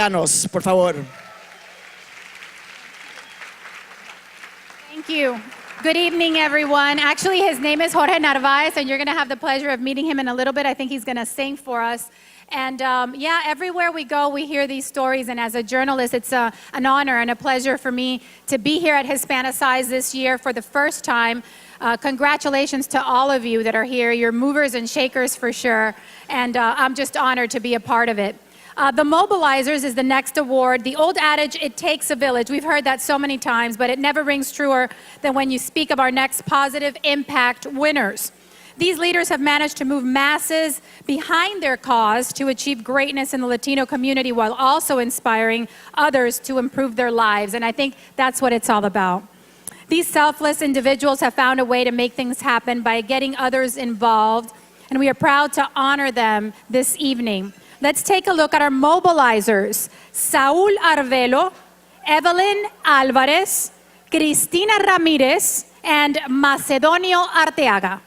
Mexicanos, por favor. Thank you. Good evening, everyone. Actually, his name is Jorge Narvaez, and you're going to have the pleasure of meeting him in a little bit. I think he's going to sing for us. And yeah, everywhere we go, we hear these stories. And as a journalist, it's an honor and a pleasure for me to be here at Hispanicize this year for the first time. Congratulations to all of you that are here. You're movers and shakers for sure. And I'm just honored to be a part of it. The Mobilizers is the next award. The old adage, it takes a village. We've heard that so many times, but it never rings truer than when you speak of our next positive impact winners. These leaders have managed to move masses behind their cause to achieve greatness in the Latino community while also inspiring others to improve their lives. And I think that's what it's all about. These selfless individuals have found a way to make things happen by getting others involved, and we are proud to honor them this evening. Let's take a look at our mobilizers. Saúl Arvelo, Evelyn Alvarez, Cristina Ramirez, and Macedonio Arteaga.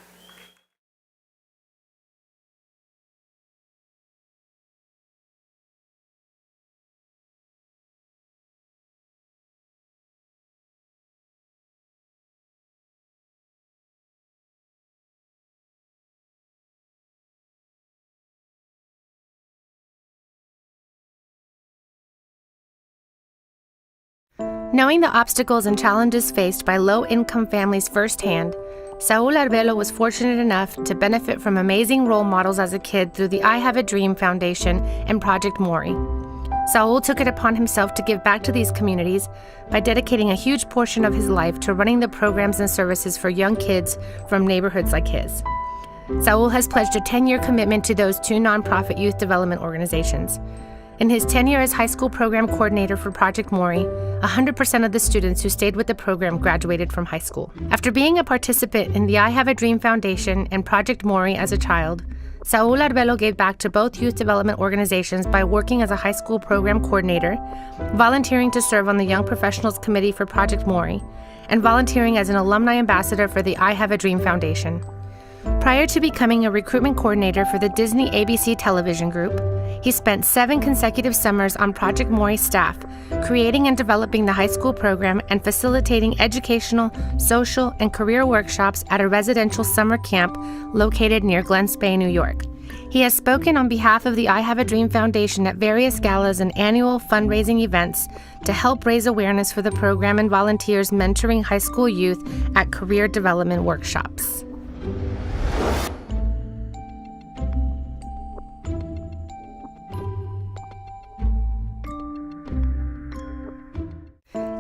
Knowing the obstacles and challenges faced by low-income families firsthand, Saúl Arbelo was fortunate enough to benefit from amazing role models as a kid through the I Have a Dream Foundation and Project Mori. Saúl took it upon himself to give back to these communities by dedicating a huge portion of his life to running the programs and services for young kids from neighborhoods like his. Saúl has pledged a 10-year commitment to those two nonprofit youth development organizations. In his tenure as high school program coordinator for Project Mori, 100% of the students who stayed with the program graduated from high school. After being a participant in the I Have a Dream Foundation and Project Mori as a child, Saúl Arbelo gave back to both youth development organizations by working as a high school program coordinator, volunteering to serve on the Young Professionals Committee for Project Mori, and volunteering as an alumni ambassador for the I Have a Dream Foundation. Prior to becoming a recruitment coordinator for the Disney ABC television group, he spent 7 consecutive summers on Project Mori's staff, creating and developing the high school program and facilitating educational, social, and career workshops at a residential summer camp located near Glens Bay, New York. He has spoken on behalf of the I Have a Dream Foundation at various galas and annual fundraising events to help raise awareness for the program and volunteers mentoring high school youth at career development workshops.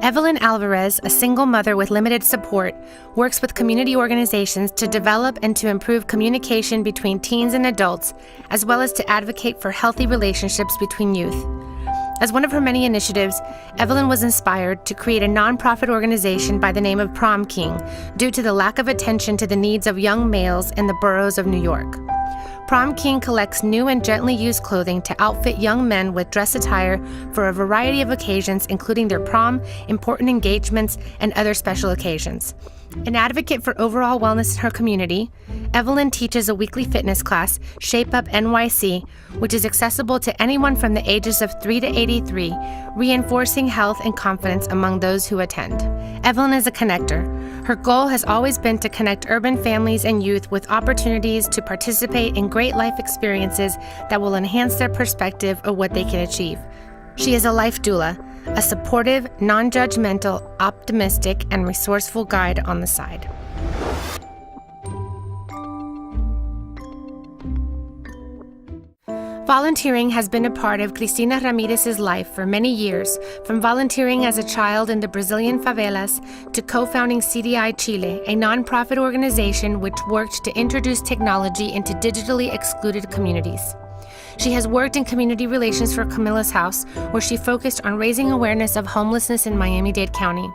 Evelyn Alvarez, a single mother with limited support, works with community organizations to develop and to improve communication between teens and adults, as well as to advocate for healthy relationships between youth. As one of her many initiatives, Evelyn was inspired to create a nonprofit organization by the name of Prom King due to the lack of attention to the needs of young males in the boroughs of New York. Prom King collects new and gently used clothing to outfit young men with dress attire for a variety of occasions, including their prom, important engagements, and other special occasions. An advocate for overall wellness in her community, Evelyn teaches a weekly fitness class, Shape Up NYC, which is accessible to anyone from the ages of 3 to 83, reinforcing health and confidence among those who attend. Evelyn is a connector. Her goal has always been to connect urban families and youth with opportunities to participate in great life experiences that will enhance their perspective of what they can achieve. She is a life doula, a supportive, non-judgmental, optimistic, and resourceful guide on the side. Volunteering has been a part of Cristina Ramirez's life for many years, from volunteering as a child in the Brazilian favelas to co-founding CDI Chile, a nonprofit organization which worked to introduce technology into digitally excluded communities. She has worked in community relations for Camila's House, where she focused on raising awareness of homelessness in Miami-Dade County.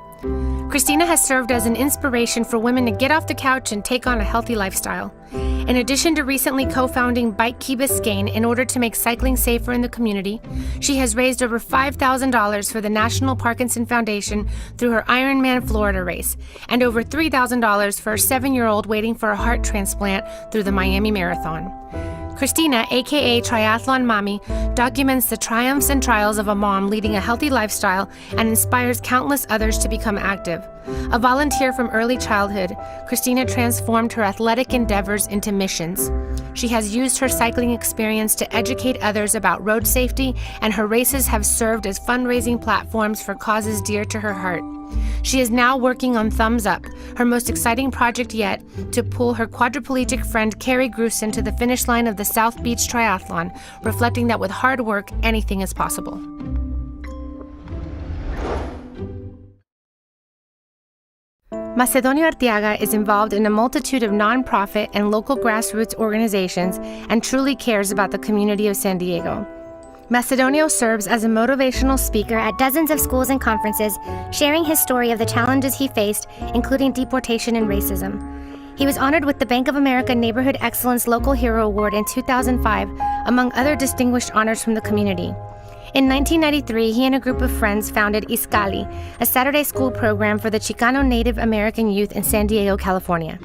Cristina has served as an inspiration for women to get off the couch and take on a healthy lifestyle. In addition to recently co-founding Bike Key Biscayne in order to make cycling safer in the community, she has raised over $5,000 for the National Parkinson Foundation through her Ironman Florida race, and over $3,000 for a 7-year-old waiting for a heart transplant through the Miami Marathon. Cristina, aka Triathlon Mommy, documents the triumphs and trials of a mom leading a healthy lifestyle and inspires countless others to become active. A volunteer from early childhood, Cristina transformed her athletic endeavors into missions. She has used her cycling experience to educate others about road safety, and her races have served as fundraising platforms for causes dear to her heart. She is now working on Thumbs Up, her most exciting project yet, to pull her quadriplegic friend Carrie Grusin to the finish line of the South Beach Triathlon, reflecting that with hard work, anything is possible. Macedonio Arteaga is involved in a multitude of nonprofit and local grassroots organizations and truly cares about the community of San Diego. Macedonio serves as a motivational speaker at dozens of schools and conferences, sharing his story of the challenges he faced, including deportation and racism. He was honored with the Bank of America Neighborhood Excellence Local Hero Award in 2005, among other distinguished honors from the community. In 1993, he and a group of friends founded Iscali, a Saturday school program for the Chicano Native American youth in San Diego, California.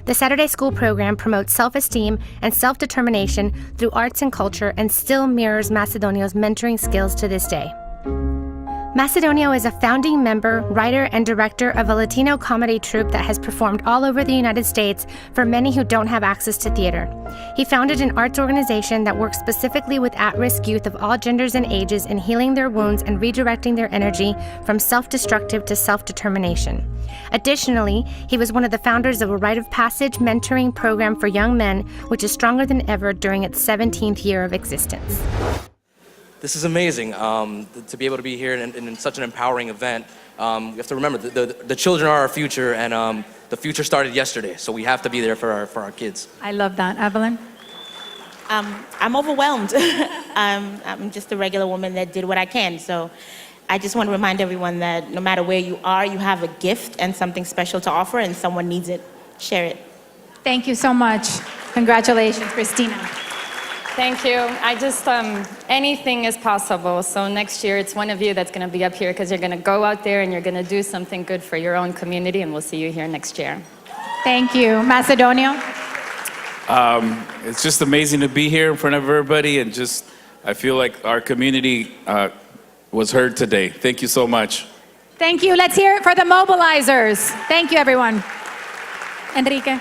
The Saturday school program promotes self-esteem and self-determination through arts and culture and still mirrors Macedonio's mentoring skills to this day. Macedonio is a founding member, writer, and director of a Latino comedy troupe that has performed all over the United States for many who don't have access to theater. He founded an arts organization that works specifically with at-risk youth of all genders and ages in healing their wounds and redirecting their energy from self-destructive to self-determination. Additionally, he was one of the founders of a rite of passage mentoring program for young men, which is stronger than ever during its 17th year of existence. This is amazing to be able to be here in such an empowering event. You have to remember, the children are our future, and the future started yesterday, so we have to be there for our kids. I love that. Evelyn? I'm overwhelmed. I'm just a regular woman that did what I can. So I just want to remind everyone that no matter where you are, you have a gift and something special to offer, and someone needs it. Share it. Thank you so much. Congratulations, Cristina. Thank you. Anything is possible. So next year, it's one of you that's going to be up here because you're going to go out there and you're going to do something good for your own community, and we'll see you here next year. Thank you. Macedonio? It's just amazing to be here in front of everybody, and I feel like our community was heard today. Thank you so much. Thank you. Let's hear it for the mobilizers. Thank you, everyone. Enrique?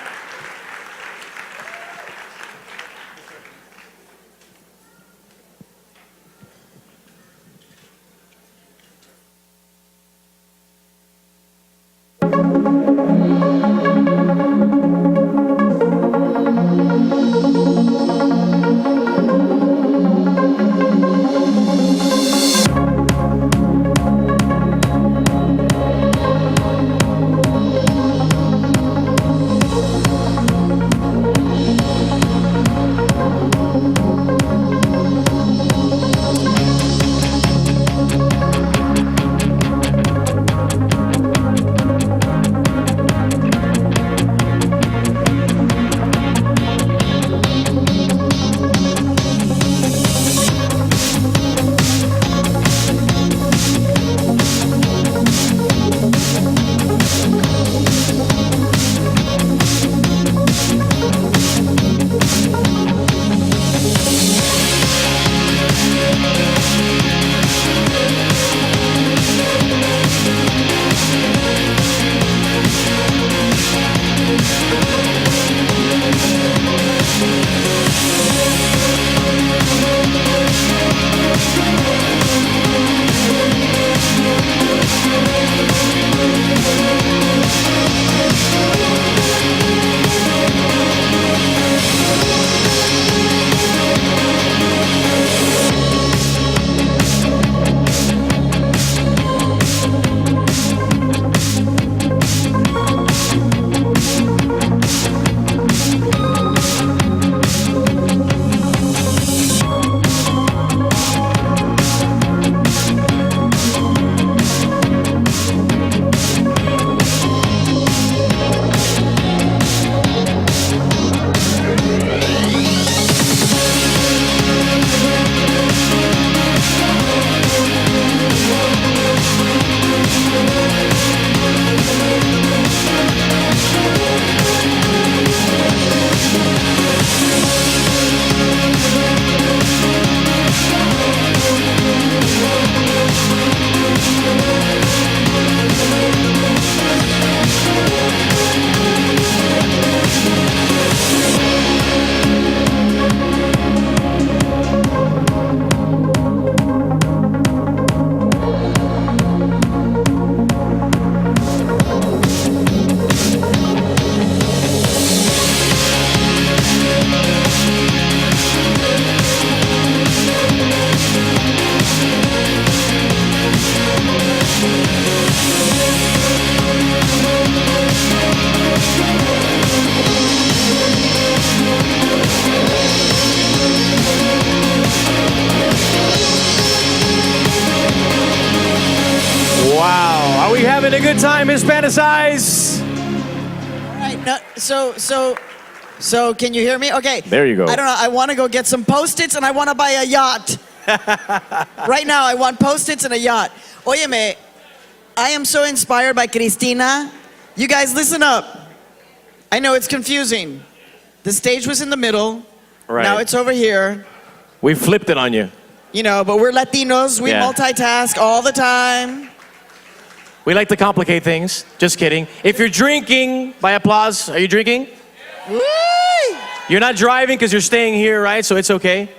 Are we having a good time, Hispanicize? Right, no, so can you hear me? Okay. There you go. I don't know. I want to go get some Post-its and I want to buy a yacht. Right now, I want Post-its and a yacht. Óyeme, I am so inspired by Cristina. You guys, listen up. I know it's confusing. The stage was in the middle. Right. Now it's over here. We flipped it on you. You know, but we're Latinos. We Yeah. multitask all the time. We like to complicate things. Just kidding. If you're drinking, by applause, are you drinking? Woo! You're not driving because you're staying here, right? So it's okay.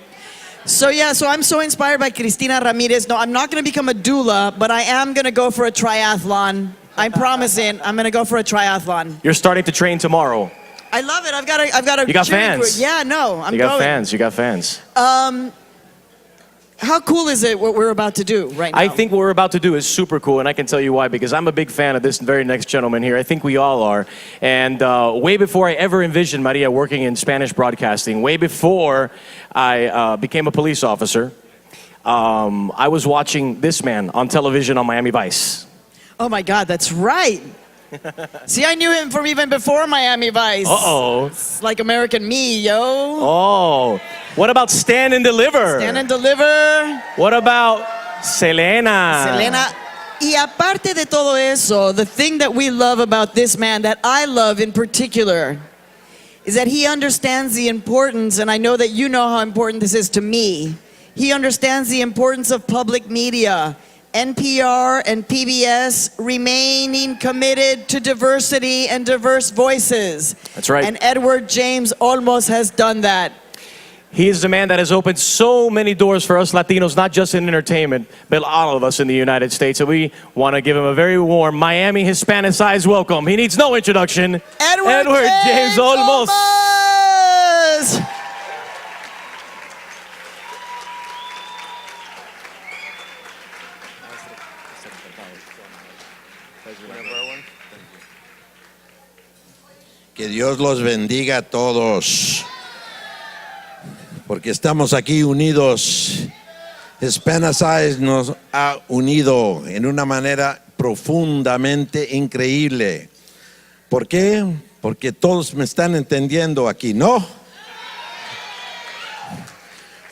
So I'm so inspired by Cristina Ramirez. No, I'm not going to become a doula, but I am going to go for a triathlon. I'm promising I'm going to go for a triathlon. You're starting to train tomorrow. I love it. I've got a You got cheering fans. crew. Yeah, no, I'm You got going. fans. You got fans. How cool is it what we're about to do right now? I think what we're about to do is super cool, and I can tell you why, because I'm a big fan of this very next gentleman here. I think we all are. And way before I ever envisioned Maria working in Spanish broadcasting, way before I became a police officer, I was watching this man on television on Miami Vice. Oh my God, that's right. See, I knew him from even before Miami Vice. Uh-oh. It's like American Me, yo. Oh. What about Stand and Deliver? Stand and Deliver. What about Selena? Selena. Y aparte de todo eso, the thing that we love about this man, that I love in particular, is that he understands the importance, and I know that you know how important this is to me. He understands the importance of public media, NPR and PBS remaining committed to diversity and diverse voices. That's right. And Edward James Olmos has done that. He is the man that has opened so many doors for us Latinos, not just in entertainment, but all of us in the United States. And we want to give him a very warm Miami Hispanicize welcome. He needs no introduction. Edward James Olmos. Que Dios los bendiga a todos, porque estamos aquí unidos. Hispanicize nos ha unido en una manera profundamente increíble. ¿Por qué? Porque todos me están entendiendo aquí, ¿no?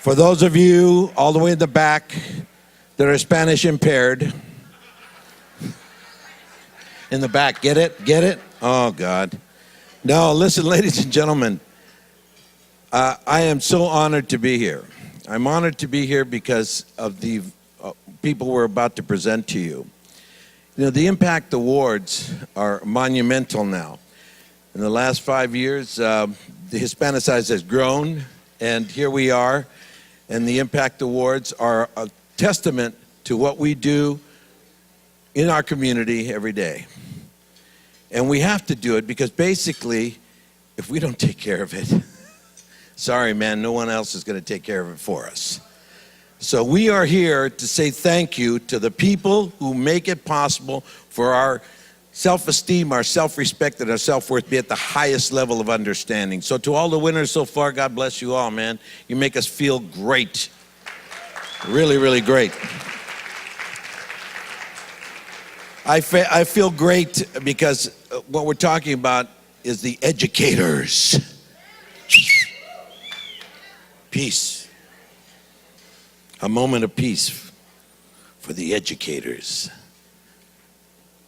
For those of you all the way in the back that are Spanish impaired, in the back, get it? Get it? Oh, God. No, listen, ladies and gentlemen, I am so honored to be here. I'm honored to be here because of the people we're about to present to you. You know, the Impact Awards are monumental now. In the last 5 years, the Hispanicize has grown, and here we are. And the Impact Awards are a testament to what we do in our community every day. And we have to do it because basically, if we don't take care of it, sorry, man, no one else is going to take care of it for us. So we are here to say thank you to the people who make it possible for our self-esteem, our self-respect, and our self-worth be at the highest level of understanding. So to all the winners so far, God bless you all, man. You make us feel great. Really, really great. I feel great because what we're talking about is the educators. Peace. A moment of peace for the educators.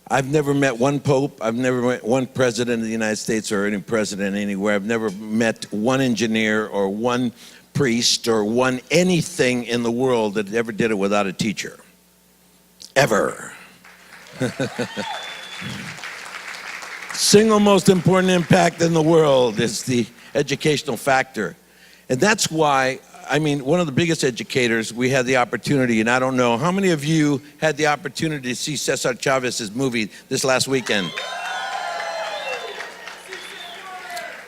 I've never met one pope. I've never met one president of the United States or any president anywhere. I've never met one engineer or one priest or one anything in the world that ever did it without a teacher. Ever. Single most important impact in the world is the educational factor. And that's why, I mean, one of the biggest educators, we had the opportunity, and I don't know, how many of you had the opportunity to see Cesar Chavez's movie this last weekend?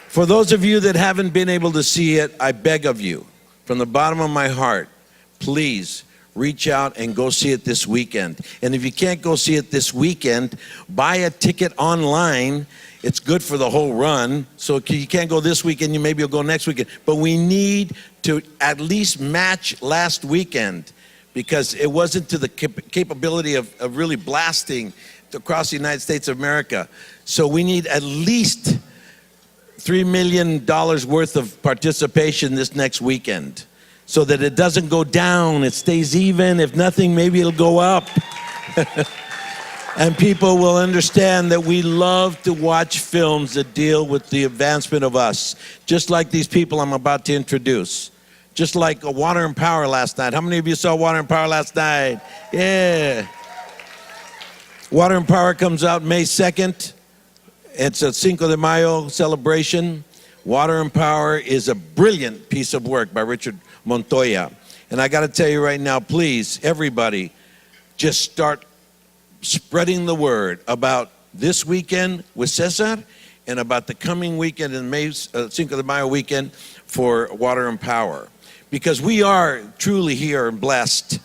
For those of you that haven't been able to see it, I beg of you, from the bottom of my heart, please reach out and go see it this weekend. And if you can't go see it this weekend, buy a ticket online. It's good for the whole run. So if you can't go this weekend, maybe you'll go next weekend. But we need to at least match last weekend because it wasn't to the capability of really blasting across the United States of America. So we need at least $3 million worth of participation this next weekend so that it doesn't go down, it stays even. If nothing, maybe it'll go up. And people will understand that we love to watch films that deal with the advancement of us, just like these people I'm about to introduce. Just like Water and Power last night. How many of you saw Water and Power last night? Yeah. Water and Power comes out May 2nd. It's a Cinco de Mayo celebration. Water and Power is a brilliant piece of work by Richard Montoya. And I got to tell you right now, please, everybody, just start spreading the word about this weekend with Cesar and about the coming weekend in May, Cinco de Mayo weekend for Water and Power. Because we are truly here and blessed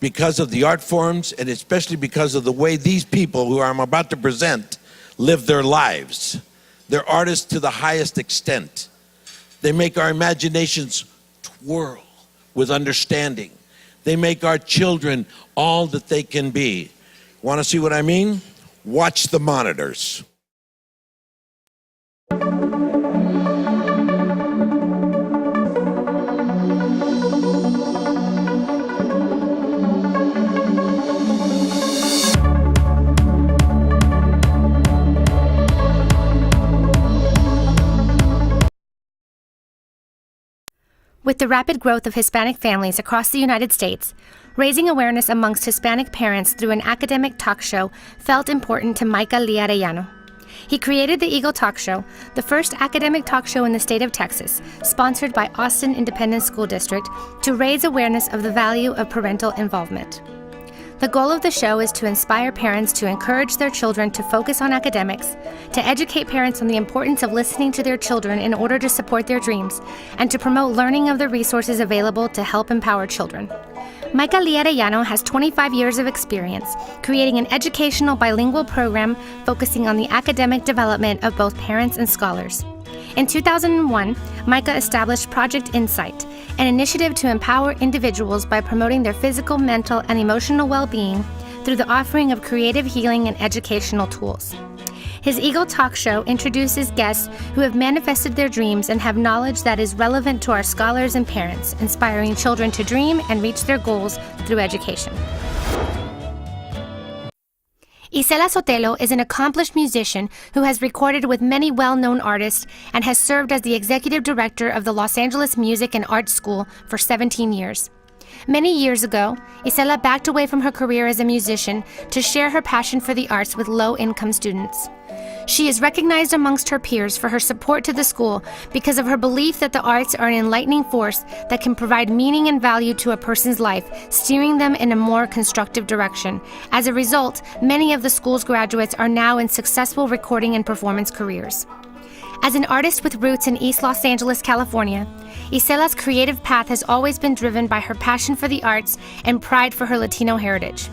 because of the art forms and especially because of the way these people who I'm about to present live their lives. They're artists to the highest extent. They make our imaginations twirl with understanding. They make our children all that they can be. Want to see what I mean? Watch the monitors. With the rapid growth of Hispanic families across the United States, raising awareness amongst Hispanic parents through an academic talk show felt important to Michael Lee Arellano. He created the Eagle Talk Show, the first academic talk show in the state of Texas, sponsored by Austin Independent School District, to raise awareness of the value of parental involvement. The goal of the show is to inspire parents to encourage their children to focus on academics, to educate parents on the importance of listening to their children in order to support their dreams, and to promote learning of the resources available to help empower children. Michael Lee Arellano has 25 years of experience creating an educational bilingual program focusing on the academic development of both parents and scholars. In 2001, Micah established Project Insight, an initiative to empower individuals by promoting their physical, mental, and emotional well-being through the offering of creative healing and educational tools. His Eagle Talk Show introduces guests who have manifested their dreams and have knowledge that is relevant to our scholars and parents, inspiring children to dream and reach their goals through education. Isela Sotelo is an accomplished musician who has recorded with many well-known artists and has served as the executive director of the Los Angeles Music and Arts School for 17 years. Many years ago, Isela backed away from her career as a musician to share her passion for the arts with low-income students. She is recognized amongst her peers for her support to the school because of her belief that the arts are an enlightening force that can provide meaning and value to a person's life, steering them in a more constructive direction. As a result, many of the school's graduates are now in successful recording and performance careers. As an artist with roots in East Los Angeles, California, Isela's creative path has always been driven by her passion for the arts and pride for her Latino heritage.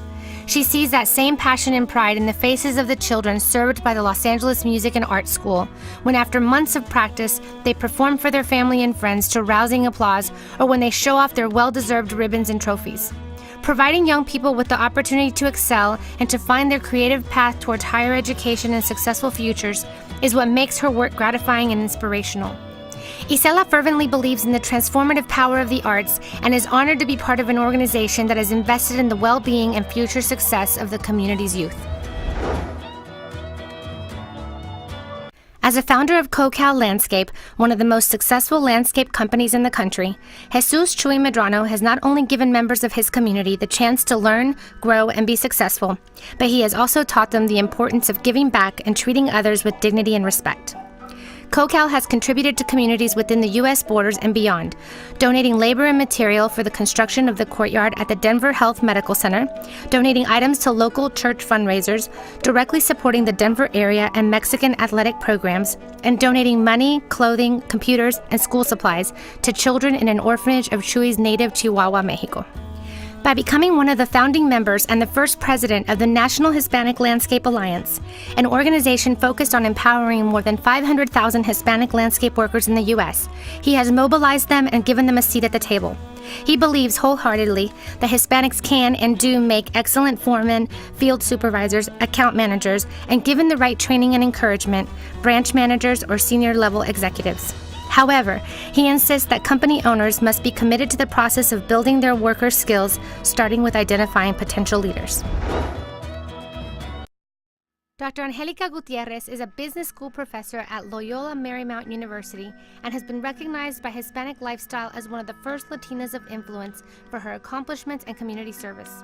She sees that same passion and pride in the faces of the children served by the Los Angeles Music and Arts School, when after months of practice, they perform for their family and friends to rousing applause, or when they show off their well-deserved ribbons and trophies. Providing young people with the opportunity to excel and to find their creative path towards higher education and successful futures is what makes her work gratifying and inspirational. Isela fervently believes in the transformative power of the arts and is honored to be part of an organization that is invested in the well-being and future success of the community's youth. As a founder of CoCal Landscape, one of the most successful landscape companies in the country, Jesus Chuy Medrano has not only given members of his community the chance to learn, grow, and be successful, but he has also taught them the importance of giving back and treating others with dignity and respect. CoCal has contributed to communities within the U.S. borders and beyond, donating labor and material for the construction of the courtyard at the Denver Health Medical Center, donating items to local church fundraisers, directly supporting the Denver area and Mexican athletic programs, and donating money, clothing, computers, and school supplies to children in an orphanage of Chuy's native Chihuahua, Mexico. By becoming one of the founding members and the first president of the National Hispanic Landscape Alliance, an organization focused on empowering more than 500,000 Hispanic landscape workers in the U.S., he has mobilized them and given them a seat at the table. He believes wholeheartedly that Hispanics can and do make excellent foremen, field supervisors, account managers, and given the right training and encouragement, branch managers or senior level executives. However, he insists that company owners must be committed to the process of building their workers' skills, starting with identifying potential leaders. Dr. Angelica Gutierrez is a business school professor at Loyola Marymount University and has been recognized by Hispanic Lifestyle as one of the first Latinas of influence for her accomplishments and community service.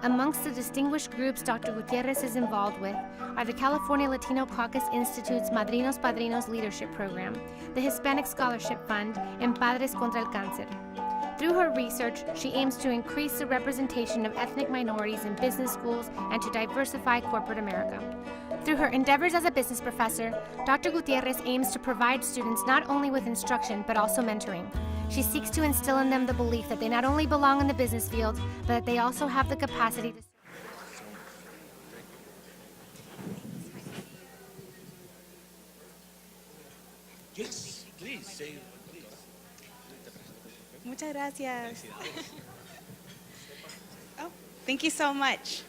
Amongst the distinguished groups Dr. Gutierrez is involved with are the California Latino Caucus Institute's Madrinos Padrinos Leadership Program, the Hispanic Scholarship Fund, and Padres contra el Cáncer. Through her research, she aims to increase the representation of ethnic minorities in business schools and to diversify corporate America. Through her endeavors as a business professor, Dr. Gutierrez aims to provide students not only with instruction, but also mentoring. She seeks to instill in them the belief that they not only belong in the business field, but that they also have the capacity to... Yes, please say. Muchas gracias. Oh, thank you so much.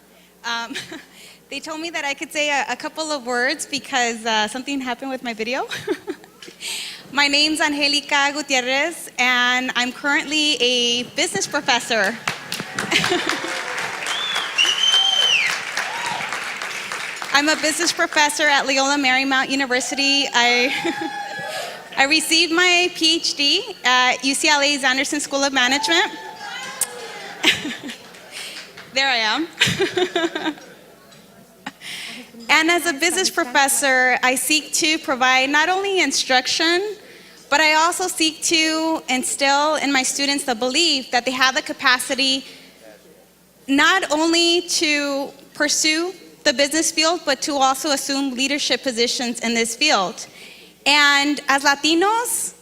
They told me that I could say a couple of words because something happened with my video. My name's Angelica Gutierrez, and I'm currently a business professor. I'm a business professor at Loyola Marymount University. I received my PhD at UCLA's Anderson School of Management. There I am. And as a business professor, I seek to provide not only instruction, but I also seek to instill in my students the belief that they have the capacity not only to pursue the business field, but to also assume leadership positions in this field. And as Latinos,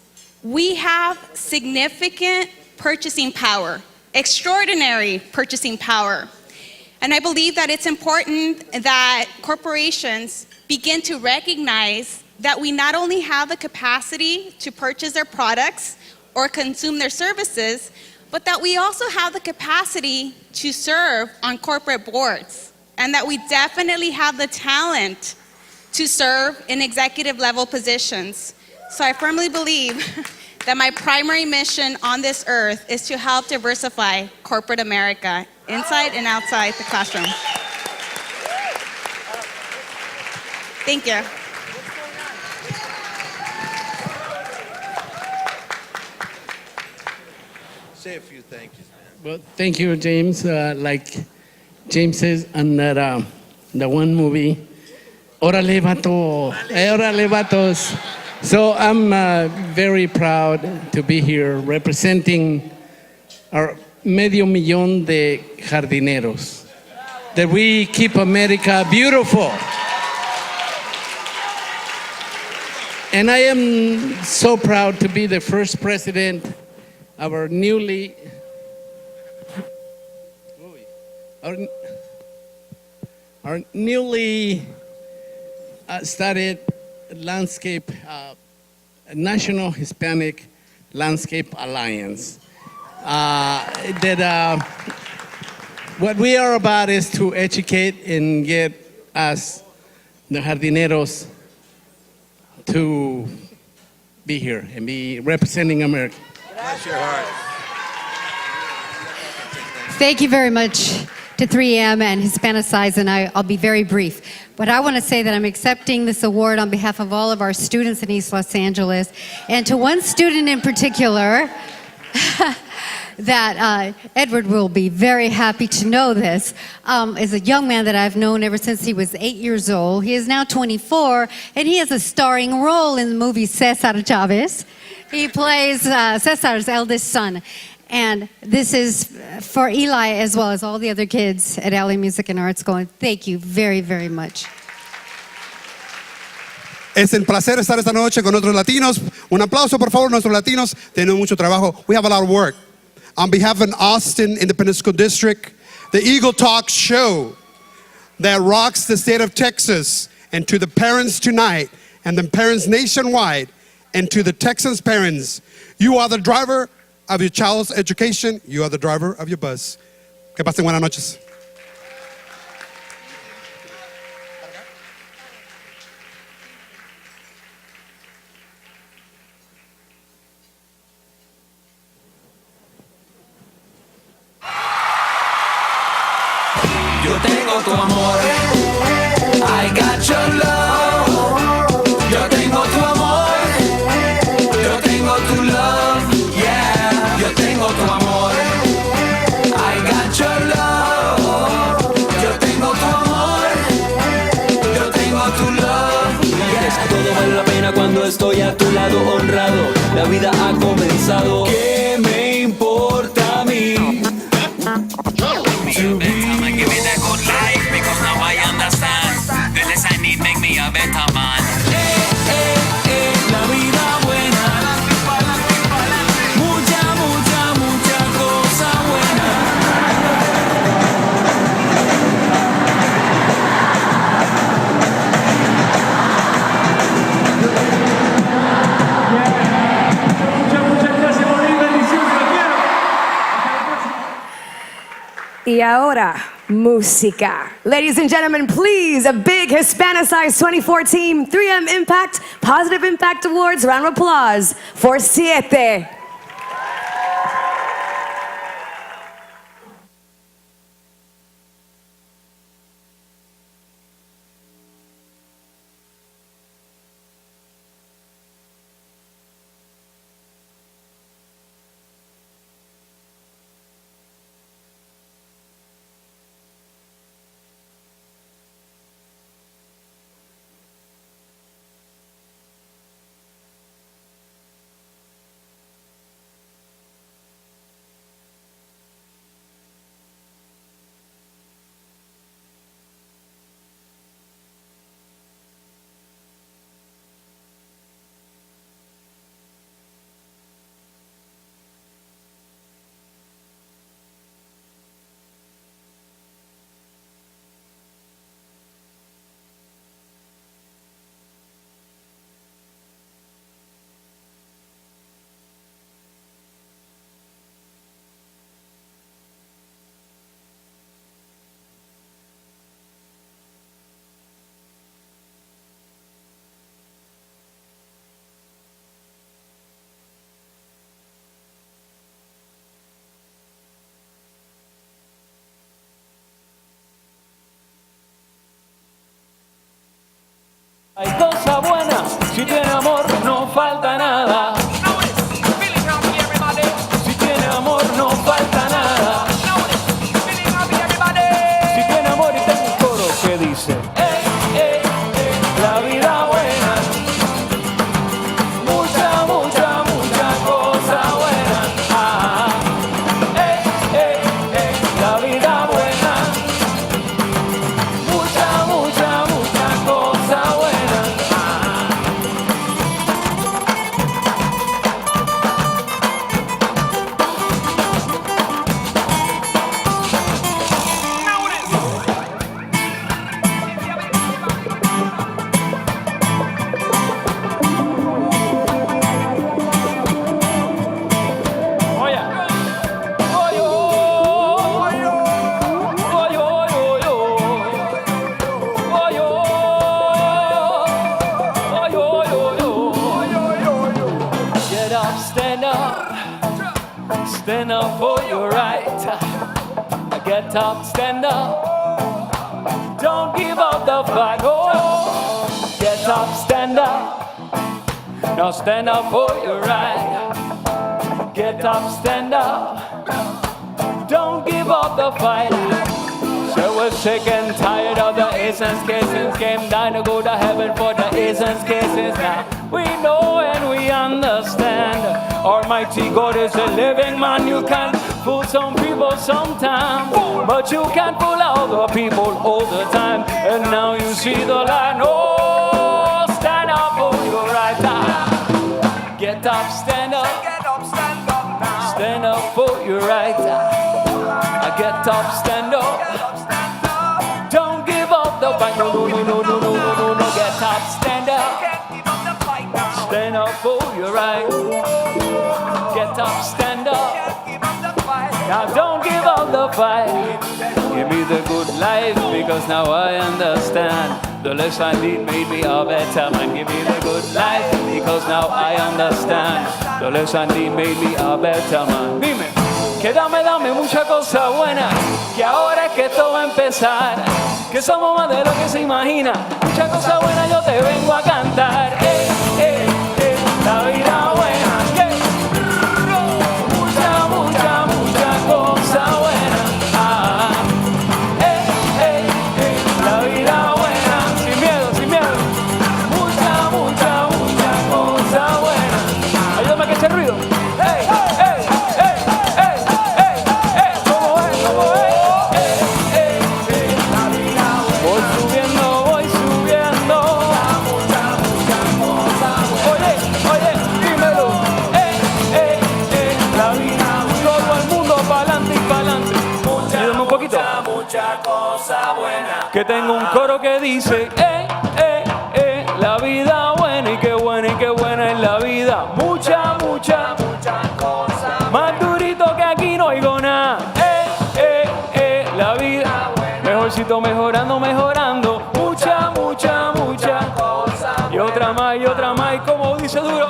we have significant purchasing power, extraordinary purchasing power. And I believe that it's important that corporations begin to recognize that we not only have the capacity to purchase their products or consume their services, but that we also have the capacity to serve on corporate boards, and that we definitely have the talent to serve in executive level positions. So I firmly believe that my primary mission on this earth is to help diversify corporate America, inside and outside the classroom. Thank you. Say a few thank yous, man. Well, thank you, James. Like James says on that, the one movie, Órale, vato. Órale, vatos. So I'm very proud to be here representing our medio millón de jardineros, that we keep America beautiful. And I am so proud to be the first president of our newly started landscape, National Hispanic Landscape Alliance. What we are about is to educate and get us, the jardineros, to be here and be representing America. Bless your heart. Thank you very much to 3M and Hispanicize, and I'll be very brief. But I want to say that I'm accepting this award on behalf of all of our students in East Los Angeles, and to one student in particular, that Edward will be very happy to know this, is a young man that I've known ever since he was 8 years old. He is now 24, and he has a starring role in the movie Cesar Chavez. He plays Cesar's eldest son. And this is for Eli as well as all the other kids at LA Music and Arts going, thank you very, very much. Es un placer estar esta noche con otros latinos. Un aplauso, por favor, nuestros latinos. Tenemos mucho trabajo. We have a lot of work. on behalf of Austin Independent School District, the Eagle Talk show that rocks the state of Texas, and to the parents tonight, and the parents nationwide, and to the Texans parents, you are the driver of your child's education, you are the driver of your bus. Que pasen buenas noches. Yo tengo tu amor, I got your love. Yo tengo tu amor, yo tengo tu love, yeah. Yo tengo tu amor, I got your love. Yo tengo tu amor, yo tengo tu love, yeah. Todo vale la pena cuando estoy a tu lado honrado. La vida ha comenzado. ¿Qué me importa a mí? To be give me that good life because now I understand. The less I need make me a better man. La vida buena. Mucha, mucha, mucha cosa buena. Muchas gracias por venir, bendiciones, lo quiero. Y ahora, música. Ladies and gentlemen, please, a big Hispanicize 2014 3M Impact, Positive Impact Awards. Round of applause for Siete. Hay cosa buena, si tiene amor no falta nada. Si tiene amor no falta nada. Si tiene amor y tengo un coro que dice la vida buena. Mucha, mucha, mucha cosa buena. La vida buena. Mucha, mucha, mucha cosa buena. Stand up for your right. Get up, stand up. Don't give up the fight. Oh, get up, stand up. Now stand up for your right. Get up, stand up. Don't give up the fight. So we're sick and tired of the essence cases. Came down to go to heaven for the essence cases. Now we know and we understand. Almighty God is a living man. You can fool some people sometime, but you can't fool all the people all the time. And now you see the light. Oh, stand up for your right. Get up, stand up. Get up, stand up now. stand up for your right. Get up, stand up. Don't give up the fight. No, no, no, no, no, no, no, no. Get up, stand up. Stand up for your right. Get up, stand up. Now don't give up the fight. Give me the good life because now I understand. The less I need made me a better man. Give me the good life because now I understand. The less I need made me a better man. Dime, que dame mucha cosa buena. Que ahora es que esto va a empezar. Que somos más de lo que se imagina. Mucha cosa buena yo te vengo a cantar. La vida buena. Mucha cosa buena. La vida buena. Sin miedo, sin miedo. Mucha cosa buena. Ayúdame a que eche ruido. ¿Cómo es? Voy subiendo. Oye, dímelo. La vida, todo el mundo pa'lante y pa'lante. Ayúdame un poquito. Mucha cosa buena. Que tengo un coro que dice, la vida buena y qué buena es la vida. Mucha cosa. Más durito que aquí no oigo nada. La vida, mejorcito mejorando. Mucha cosa. Y otra más, y como dice duro,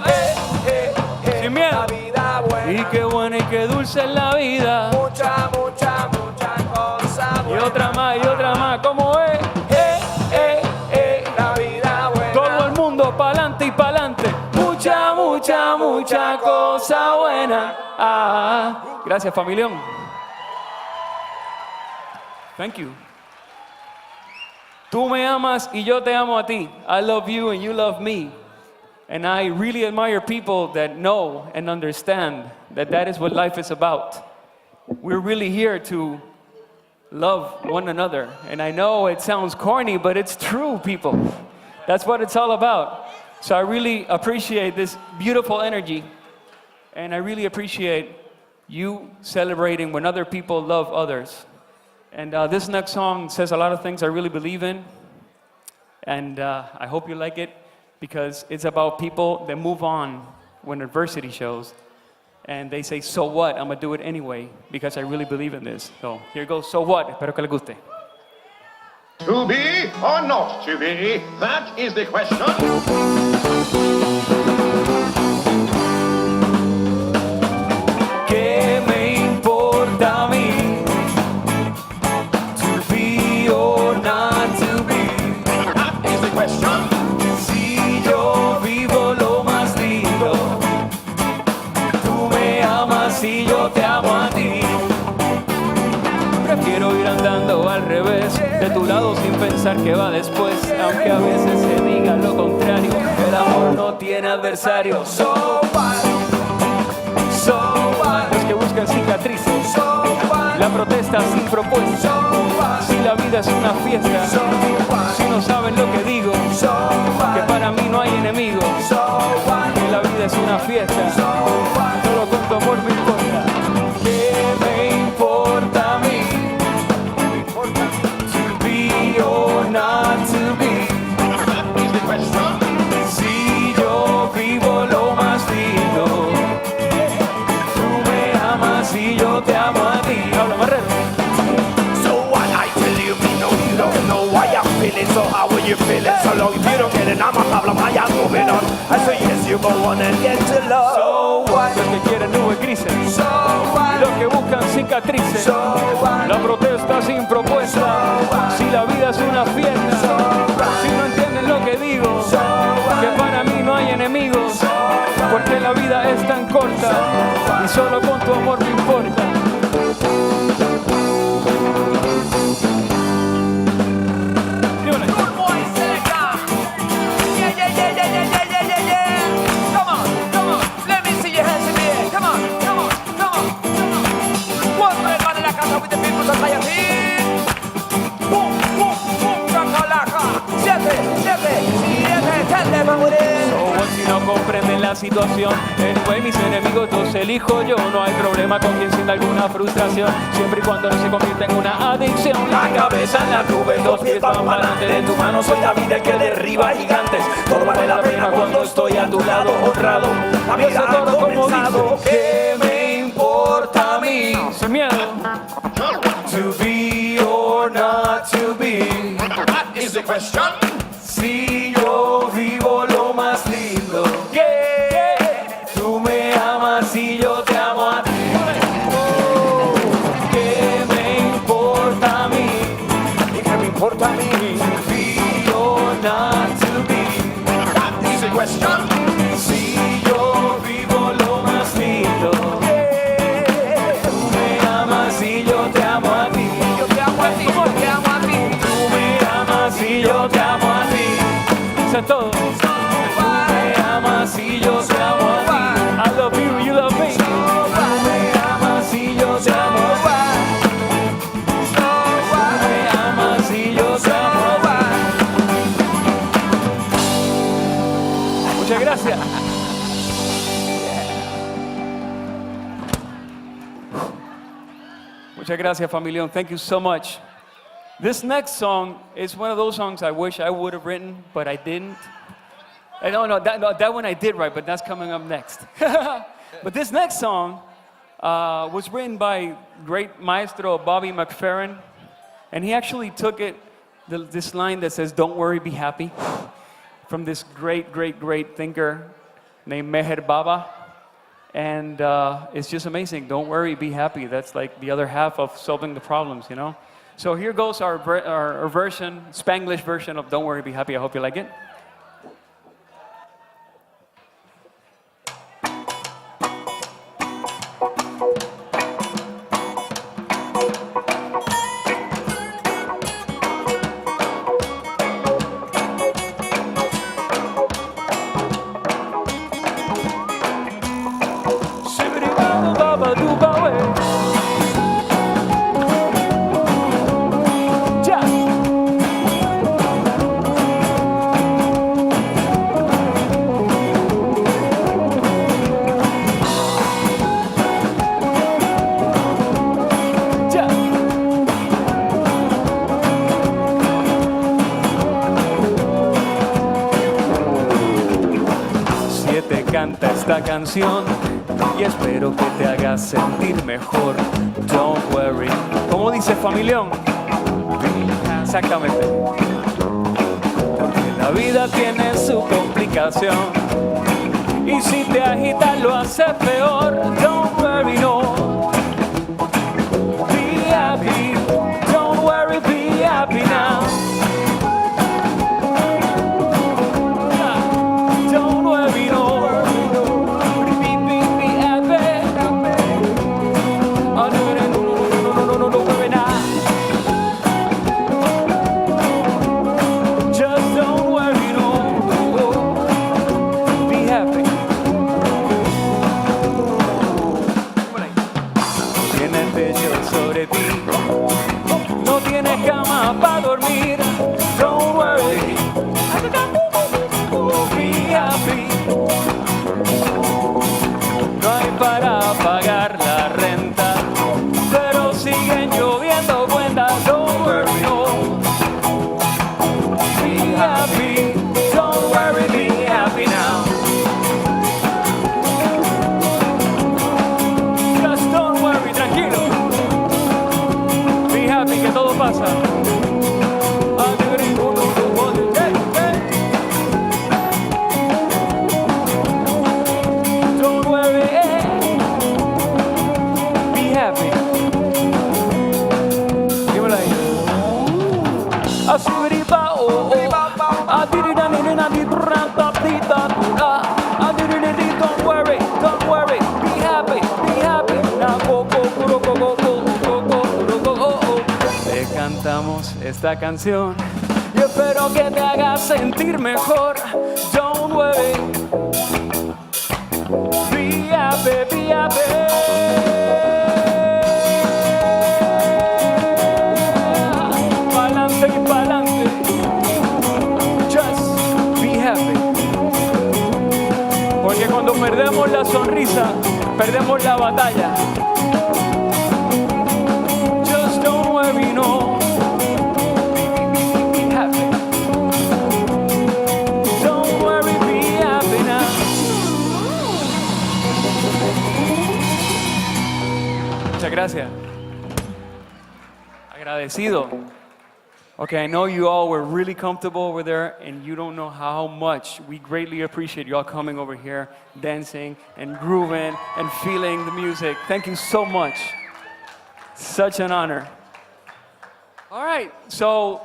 sin miedo. Y qué buena y qué dulce es la vida. Mucha cosa. Y otra más, como es. La vida buena. Todo el mundo pa'lante y pa'lante. Mucha cosa buena. Gracias, familión. Thank you. Tú me amas y yo te amo a ti. I love you and you love me. And I really admire people that know and understand that that is what life is about. We're really here to love one another. And I know it sounds corny, but it's true, people. That's what it's all about. So I really appreciate this beautiful energy. And I really appreciate you celebrating when other people love others. And this next song says a lot of things I really believe in. And I hope you like it because it's about people that move on when adversity shows. And they say, so what? I'm going to do it anyway because I really believe in this. So here goes, so what? Espero que les guste. To be or not to be? That is the question. ¿Qué me importa a mí? To be or not to be? That is the question. Si yo vivo lo más lindo, tú me amas y yo te amo a ti. Prefiero ir andando al revés, de tu lado sin pensar que va después. Aunque a veces se diga lo contrario, el amor no tiene adversario. So what? Los que buscan cicatrices, la protesta sin propuesta. Si la vida es una fiesta, si no saben lo que digo, que para mí no hay enemigo. Que la vida es una fiesta, solo con tu amor me importa. ¿Qué me importa a mí? To be or not to be? Si yo vivo lo más lindo, si yo te amo a ti. Habla, Marrero. So what I tell you, me know you don't know why I'm feeling. So how will you feel it? So long if you don't get it, I'm a problem. I am moving on. I say yes, you go on and get to love. So what? Los que quieren nubes grises. So what? Los que buscan cicatrices. So what? La protesta sin propuesta. So what? Si la vida es una fiesta. So what? Si no entienden lo que digo. So what? Que para mí no hay enemigos. So what? Porque la vida es tan corta. Y solo con tu amor me importa. Good boy, Seneca. Yeah. Come on. Let me see your hands in the air. Come on. One man in la casa with the people that play a beat. Boom, shakalaka. Siete, tell them what it is. So what's you know, go comprenden la situación. Anyway, mis enemigos los elijo yo. No hay problema con quien sienta alguna frustración, siempre y cuando no se convierta en una adicción. La cabeza en la nube, dos pies van para adelante. De tu mano soy la vida el que derriba gigantes. Todo vale la pena cuando estoy a tu lado, honrado. La vida ha comenzado. ¿Qué me importa a mí? Sin miedo. To be or not to be. That is the question. Si yo vivo lo más lindo, que tú me amas y yo te amo a ti. ¿Qué me importa a mí? ¿Y qué me importa a mí? To be or not to be. That is the question. Si yo vivo lo más lindo, que tú me amas y yo te amo a ti. Yo te amo a ti, yo te amo a ti. Tú me amas y yo te amo a ti. Eso es todo. Tú me amas y yo te amo a ti. I love you, you love me. Tú me amas y yo te amo a ti. Tú me amas y yo te amo a ti. Muchas gracias. Muchas gracias, familión. Thank you so much. This next song is one of those songs I wish I would have written, but I didn't. No, that one I did write, but that's coming up next. But this next song was written by great maestro Bobby McFerrin, and he actually took it, this line that says, "Don't worry, be happy," from this great, great, great thinker named Meher Baba. And it's just amazing. Don't worry, be happy. That's like the other half of solving the problems, you know? So here goes our version, Spanglish version of Don't Worry, Be Happy. I hope you like it. Canta esta canción y espero que te haga sentir mejor. Don't worry. ¿Cómo dice, familión? Exactamente. Porque la vida tiene su complicación y si te agita lo hace peor. Don't worry, no. Be happy. Don't worry, be happy now. Don't worry, no. No tienes cama para dormir. Don't worry, be happy. No hay para pagar la renta, pero siguen lloviendo cuentas. Don't worry, no. Be happy. Don't worry, be happy now. Just don't worry, tranquilo. Que todo pasa. Don't worry, be happy. Dímelo ahí. Asubiriba, oh, don't worry, be happy, be happy. Te cantamos esta canción y espero que te haga sentir mejor. Don't worry, be happy, be happy. Pa'lante y pa'lante. Just be happy. perdemos la sonrisa, perdemos la batalla. Just don't worry, no. Be happy. Don't worry, be happy now. Muchas gracias. Agradecido. Okay, I know you all were really comfortable over there, and you don't know how much we greatly appreciate you all coming over here, dancing and grooving and feeling the music. Thank you so much. Such an honor. All right, so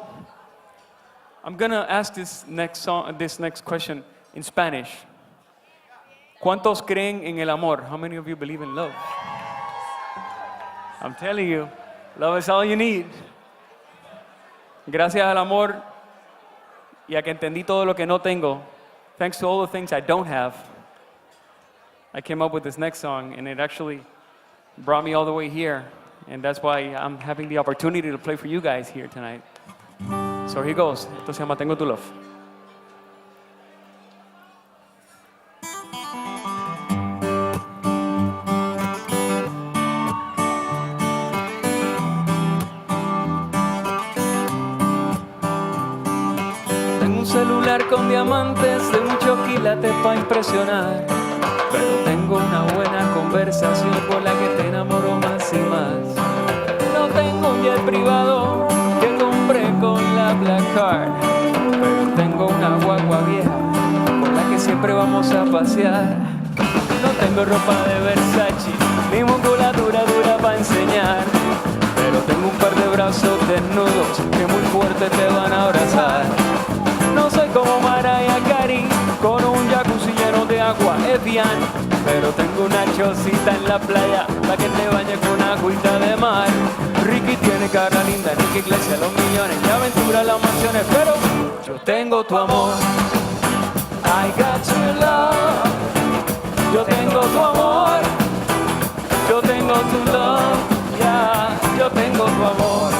I'm gonna ask this next question in Spanish. ¿Cuántos creen en el amor? How many of you believe in love? I'm telling you, love is all you need. Gracias al amor y a que entendí todo lo que no tengo, thanks to all the things I don't have, I came up with this next song, and it actually brought me all the way here. And that's why I'm having the opportunity to play for you guys here tonight. So here goes. Esto se llama Tengo tu Love. Celular con diamantes de muchos quilates para impresionar, pero tengo una buena conversación por la que te enamoro más y más. No tengo un jet privado que compré con la Black Card, pero tengo una guagua vieja con la que siempre vamos a pasear. No tengo ropa de Versace ni musculatura dura para enseñar, pero tengo un par de brazos desnudos que muy fuerte te van a abrazar. No soy como Mariah Carey, con un jacuzzi lleno de agua Evian, pero tengo una chocita en la playa, la que te bañe con agüita de mar. Ricky tiene cara linda, Enrique Iglesias los millones, y aventura las mansiones, pero yo tengo tu amor. I got your love. Yo tengo tu amor. Yo tengo tu love. Yeah, yo tengo tu amor.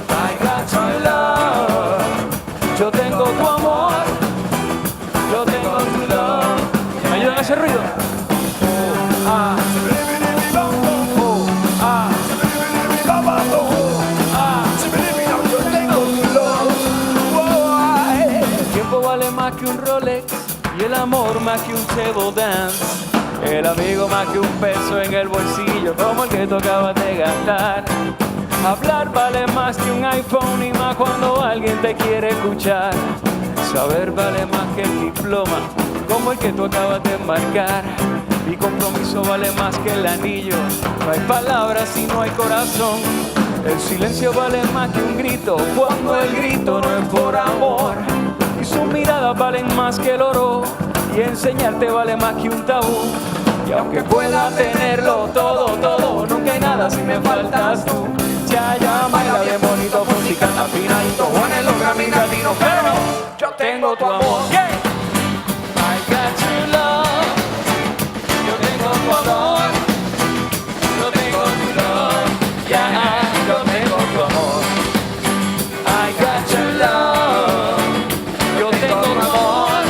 I got your love. Yo tengo tu amor, yo tengo tu love. ¿Me ayudan a hacer ruido? Yo tengo tu love. El tiempo vale más que un Rolex y el amor más que un table dance. El amigo más que un peso en el bolsillo, como el que tú acabas de gastar. Hablar vale más que un iPhone y más cuando alguien te quiere escuchar. Saber vale más que el diploma, como el que tú acabas de marcar. Mi compromiso vale más que el anillo. No hay palabras si no hay corazón. El silencio vale más que un grito, cuando el grito no es por amor. Y sus miradas valen más que el oro, y enseñarte vale más que un tabú. Y aunque pueda tenerlo todo, todo, nunca hay nada si me faltas tú. Ya, baila bien bonito, música canta finadito, Juanes los Grammy latinos, pero yo tengo tu amor. Yeah. I got your love. Yo tengo tu amor. Yo tengo tu love. Yeah, yo tengo tu amor. I got your love. Yo tengo tu amor.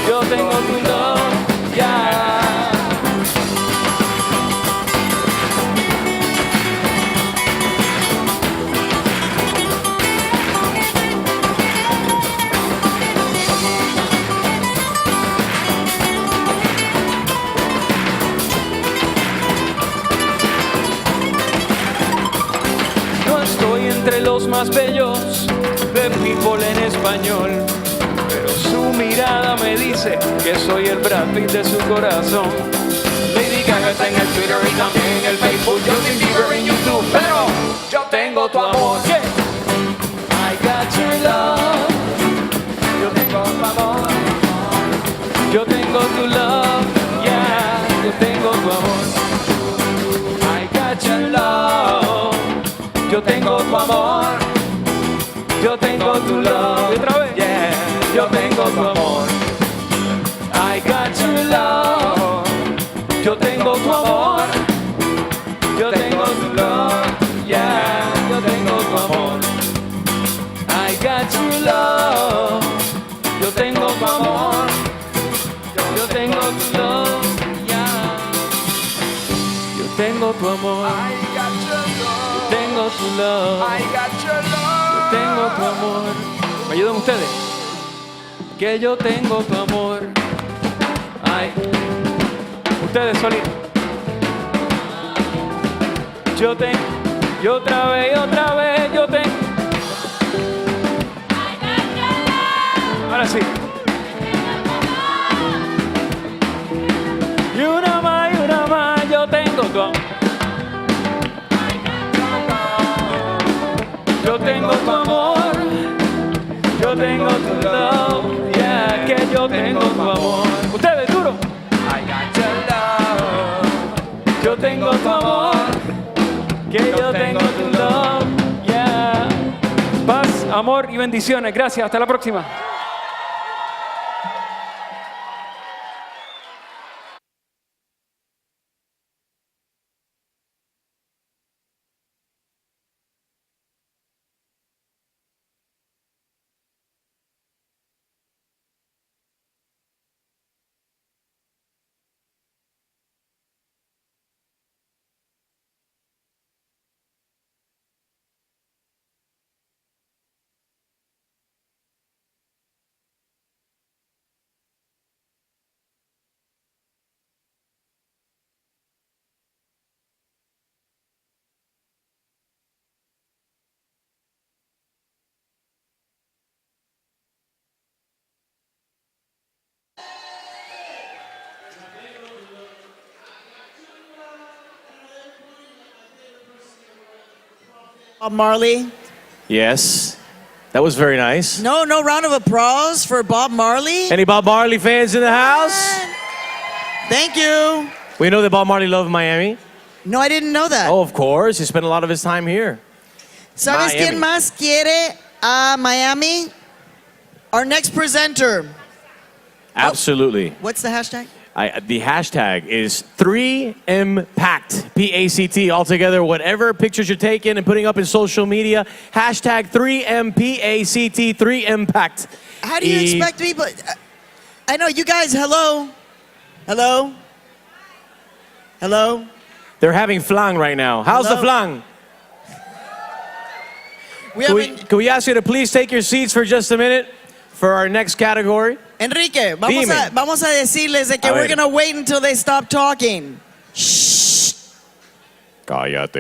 Yo tengo tu love. Yeah. Entre los más bellos de people en español, pero su mirada me dice que soy el Brad Pitt de su corazón. Lady Gaga está en el Twitter y también en el Facebook, Justin Bieber en YouTube, pero yo tengo tu amor. Yeah. I got your love. Yo tengo tu amor. Yo tengo tu love. Yeah, yo tengo tu amor. I got your love. Yo tengo tu amor, yo tengo tu love. Otra vez, yeah. Yo tengo tu amor. I got your love. Yo tengo tu amor, yo tengo tu love. Yeah, yo tengo tu amor. I got your love. Yo tengo tu amor, yo tengo tu love, yeah. Yo tengo tu amor. Yo tengo tu love. Yo tengo tu amor. ¿Me ayudan ustedes? Que yo tengo tu amor. Ay. Ustedes solitos. Yo tengo. Y otra vez, yo tengo. Ahora sí. Y una más, yo tengo tu amor. Yo tengo tu amor. Yo tengo tu love. Yeah, que yo tengo tu amor. Ustedes, duro. I got your love. Yo tengo tu amor. Que yo tengo tu love. Yeah. Paz, amor y bendiciones. Gracias. Hasta la próxima. Bob Marley. Yes. That was very nice. No round of applause for Bob Marley. Any Bob Marley fans in the house? Thank you. We know that Bob Marley loved Miami. No, I didn't know that. Oh, of course. He spent a lot of his time here. ¿Sabes Miami. quién más quiere a Miami? Our next presenter. Absolutely. What's the hashtag? The hashtag is 3MPACT, P-A-C-T, altogether, whatever pictures you're taking and putting up in social media, hashtag 3MPACT, 3MPACT. How do you expect people? I know you guys, hello? Hello? Hello? They're having flan right now. How's the flan? Can we ask you to please take your seats for just a minute for our next category? Enrique, vamos a decirles de que we're going to wait until they stop talking. Shh. Cállate.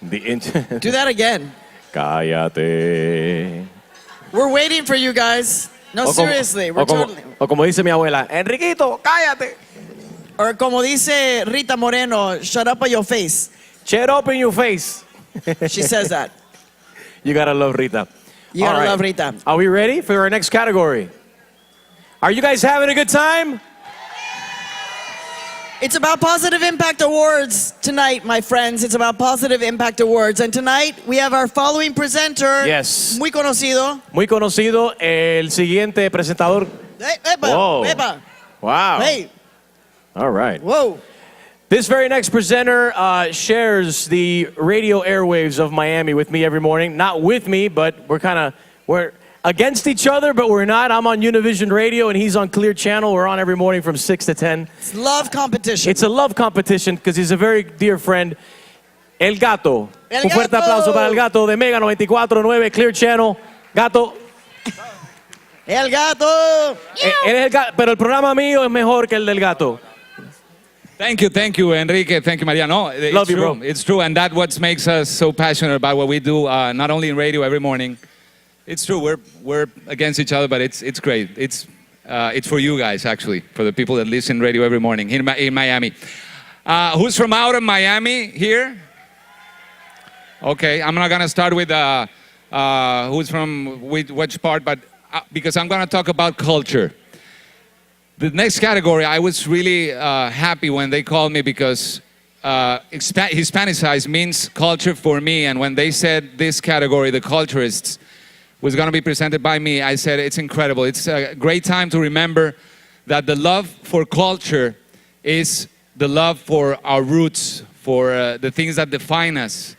Do that again. Cállate. We're waiting for you guys. No, seriously. We're totally. O como dice mi abuela, Enriquito, cállate. Or como dice Rita Moreno, shut up on your face. Shut up in your face. She says that. You gotta love Rita. You gotta love Rita. Are we ready for our next category? Are you guys having a good time? It's about Positive Impact Awards tonight, my friends. It's about Positive Impact Awards. And tonight we have our following presenter. Yes. Muy conocido. Muy conocido, el siguiente presentador. Hey, epa, Whoa. epa. Wow. Hey. All right. Whoa. This very next presenter shares the radio airwaves of Miami with me every morning. Not with me, but we're against each other, but we're not. I'm on Univision Radio and he's on Clear Channel. We're on every morning from 6 to 10. It's love competition. It's a love competition because he's a very dear friend. El Gato. El Un fuerte Gato. aplauso para El Gato de Mega 94.9 Clear Channel. Gato. El Gato. Él es el gato, pero el programa mío es mejor que el del Gato. Thank you, Enrique. Thank you, Maria. No, it's Love you, true. bro. It's true, and that's what makes us so passionate about what we do. Not only in radio every morning. It's true. We're against each other, but it's great. It's for you guys actually, for the people that listen radio every morning in Miami. Who's from out of Miami here? Okay, I'm not gonna start with who's from which part, but because I'm gonna talk about culture. The next category, I was really happy when they called me because Hispanicize means culture for me. And when they said this category, the culturists, was going to be presented by me, I said it's incredible. It's a great time to remember that the love for culture is the love for our roots, for the things that define us.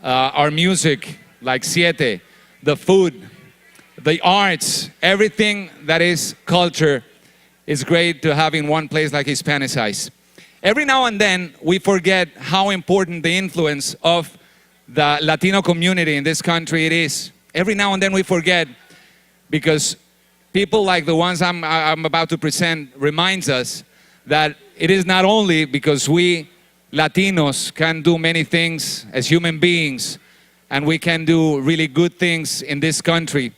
Our music, like the food, the arts, everything that is culture is great to have in one place like Hispanicize. Every now and then, we forget how important the influence of the Latino community in this country it is. Every now and then we forget, because people like the ones I'm about to present reminds us that it is not only because we Latinos can do many things as human beings and we can do really good things in this country,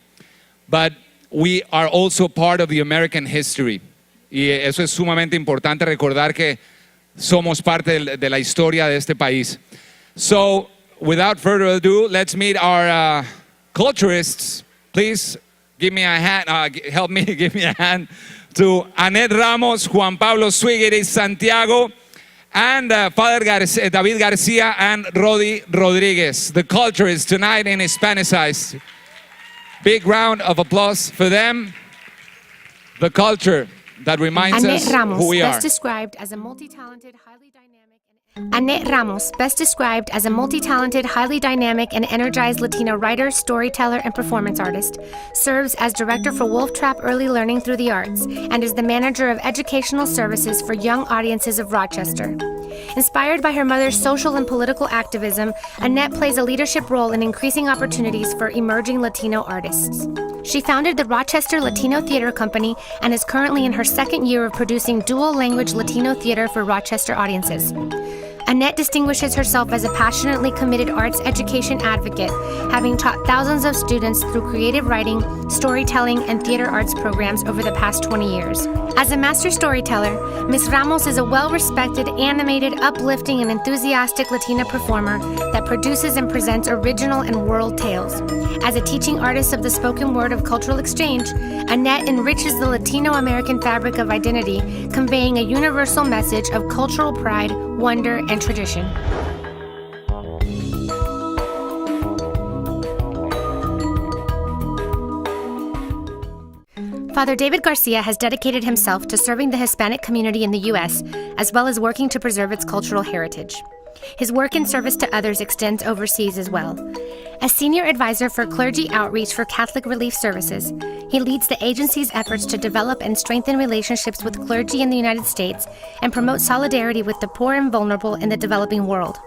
but we are also part of the American history. Y eso es sumamente importante recordar que somos parte de la historia de este país. So, without further ado, let's meet our culturists. Please give me a hand, help me give me a hand to Annette Ramos, Juan Pablo Swigiri, Santiago, and Father David Garcia and Rodi Rodriguez, the culturists tonight in Hispanicize. Big round of applause for them. The culture that reminds Annette us Ramos, who we are. best described as a multi-talented, highly dynamic. Annette Ramos, best described as a multi-talented, highly dynamic, and energized Latino writer, storyteller, and performance artist, serves as director for Wolf Trap Early Learning Through the Arts, and is the manager of educational services for young audiences of Rochester. Inspired by her mother's social and political activism, Annette plays a leadership role in increasing opportunities for emerging Latino artists. She founded the Rochester Latino Theater Company and is currently in her second year of producing dual-language Latino theater for Rochester audiences. Annette distinguishes herself as a passionately committed arts education advocate, having taught thousands of students through creative writing, storytelling, and theater arts programs over the past 20 years. As a master storyteller, Ms. Ramos is a well-respected, animated, uplifting, and enthusiastic Latina performer that produces and presents original and world tales. As a teaching artist of the spoken word of cultural exchange, Annette enriches the Latino-American fabric of identity, conveying a universal message of cultural pride, wonder, and tradition. Father David Garcia has dedicated himself to serving the Hispanic community in the U.S., as well as working to preserve its cultural heritage. His work in service to others extends overseas as well. As Senior Advisor for Clergy Outreach for Catholic Relief Services, he leads the agency's efforts to develop and strengthen relationships with clergy in the United States and promote solidarity with the poor and vulnerable in the developing world.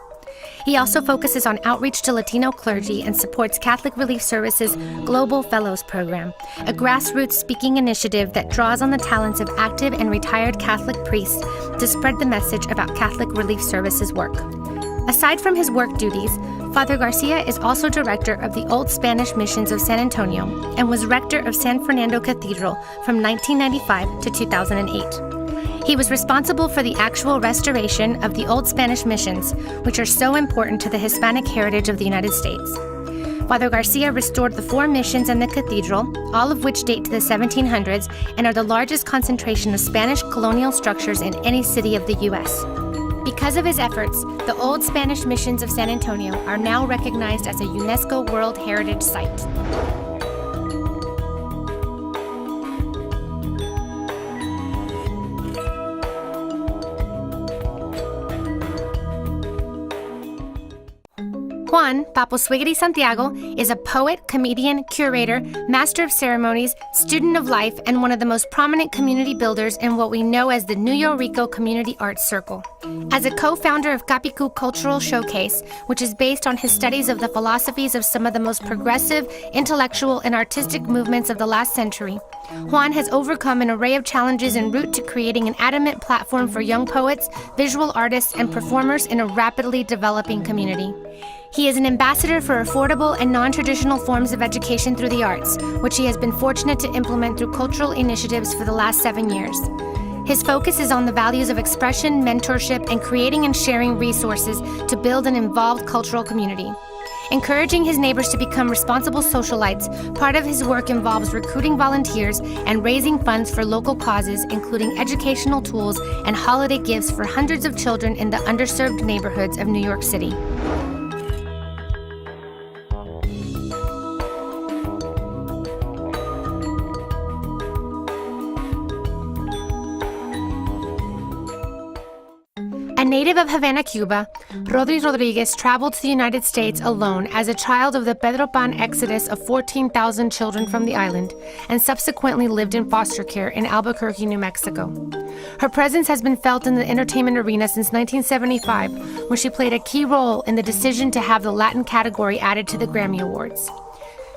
He also focuses on outreach to Latino clergy and supports Catholic Relief Services' Global Fellows Program, a grassroots speaking initiative that draws on the talents of active and retired Catholic priests to spread the message about Catholic Relief Services work. Aside from his work duties, Father Garcia is also director of the Old Spanish Missions of San Antonio and was rector of San Fernando Cathedral from 1995 to 2008. He was responsible for the actual restoration of the Old Spanish missions, which are so important to the Hispanic heritage of the United States. Father Garcia restored the 4 missions and the cathedral, all of which date to the 1700s and are the largest concentration of Spanish colonial structures in any city of the U.S. Because of his efforts, the Old Spanish Missions of San Antonio are now recognized as a UNESCO World Heritage Site. Juan Papo Swigiri Santiago is a poet, comedian, curator, master of ceremonies, student of life, and one of the most prominent community builders in what we know as the Nuyo Rico Community Arts Circle. As a co-founder of Capicu Cultural Showcase, which is based on his studies of the philosophies of some of the most progressive, intellectual, and artistic movements of the last century, Juan has overcome an array of challenges en route to creating an adamant platform for young poets, visual artists, and performers in a rapidly developing community. He is an ambassador for affordable and non-traditional forms of education through the arts, which he has been fortunate to implement through cultural initiatives for the last 7 years. His focus is on the values of expression, mentorship, and creating and sharing resources to build an involved cultural community. Encouraging his neighbors to become responsible socialites, part of his work involves recruiting volunteers and raising funds for local causes, including educational tools and holiday gifts for hundreds of children in the underserved neighborhoods of New York City. native of Havana, Cuba, Rodri Rodriguez traveled to the United States alone as a child of the Pedro Pan exodus of 14,000 children from the island, and subsequently lived in foster care in Albuquerque, New Mexico. Her presence has been felt in the entertainment arena since 1975, when she played a key role in the decision to have the Latin category added to the Grammy Awards.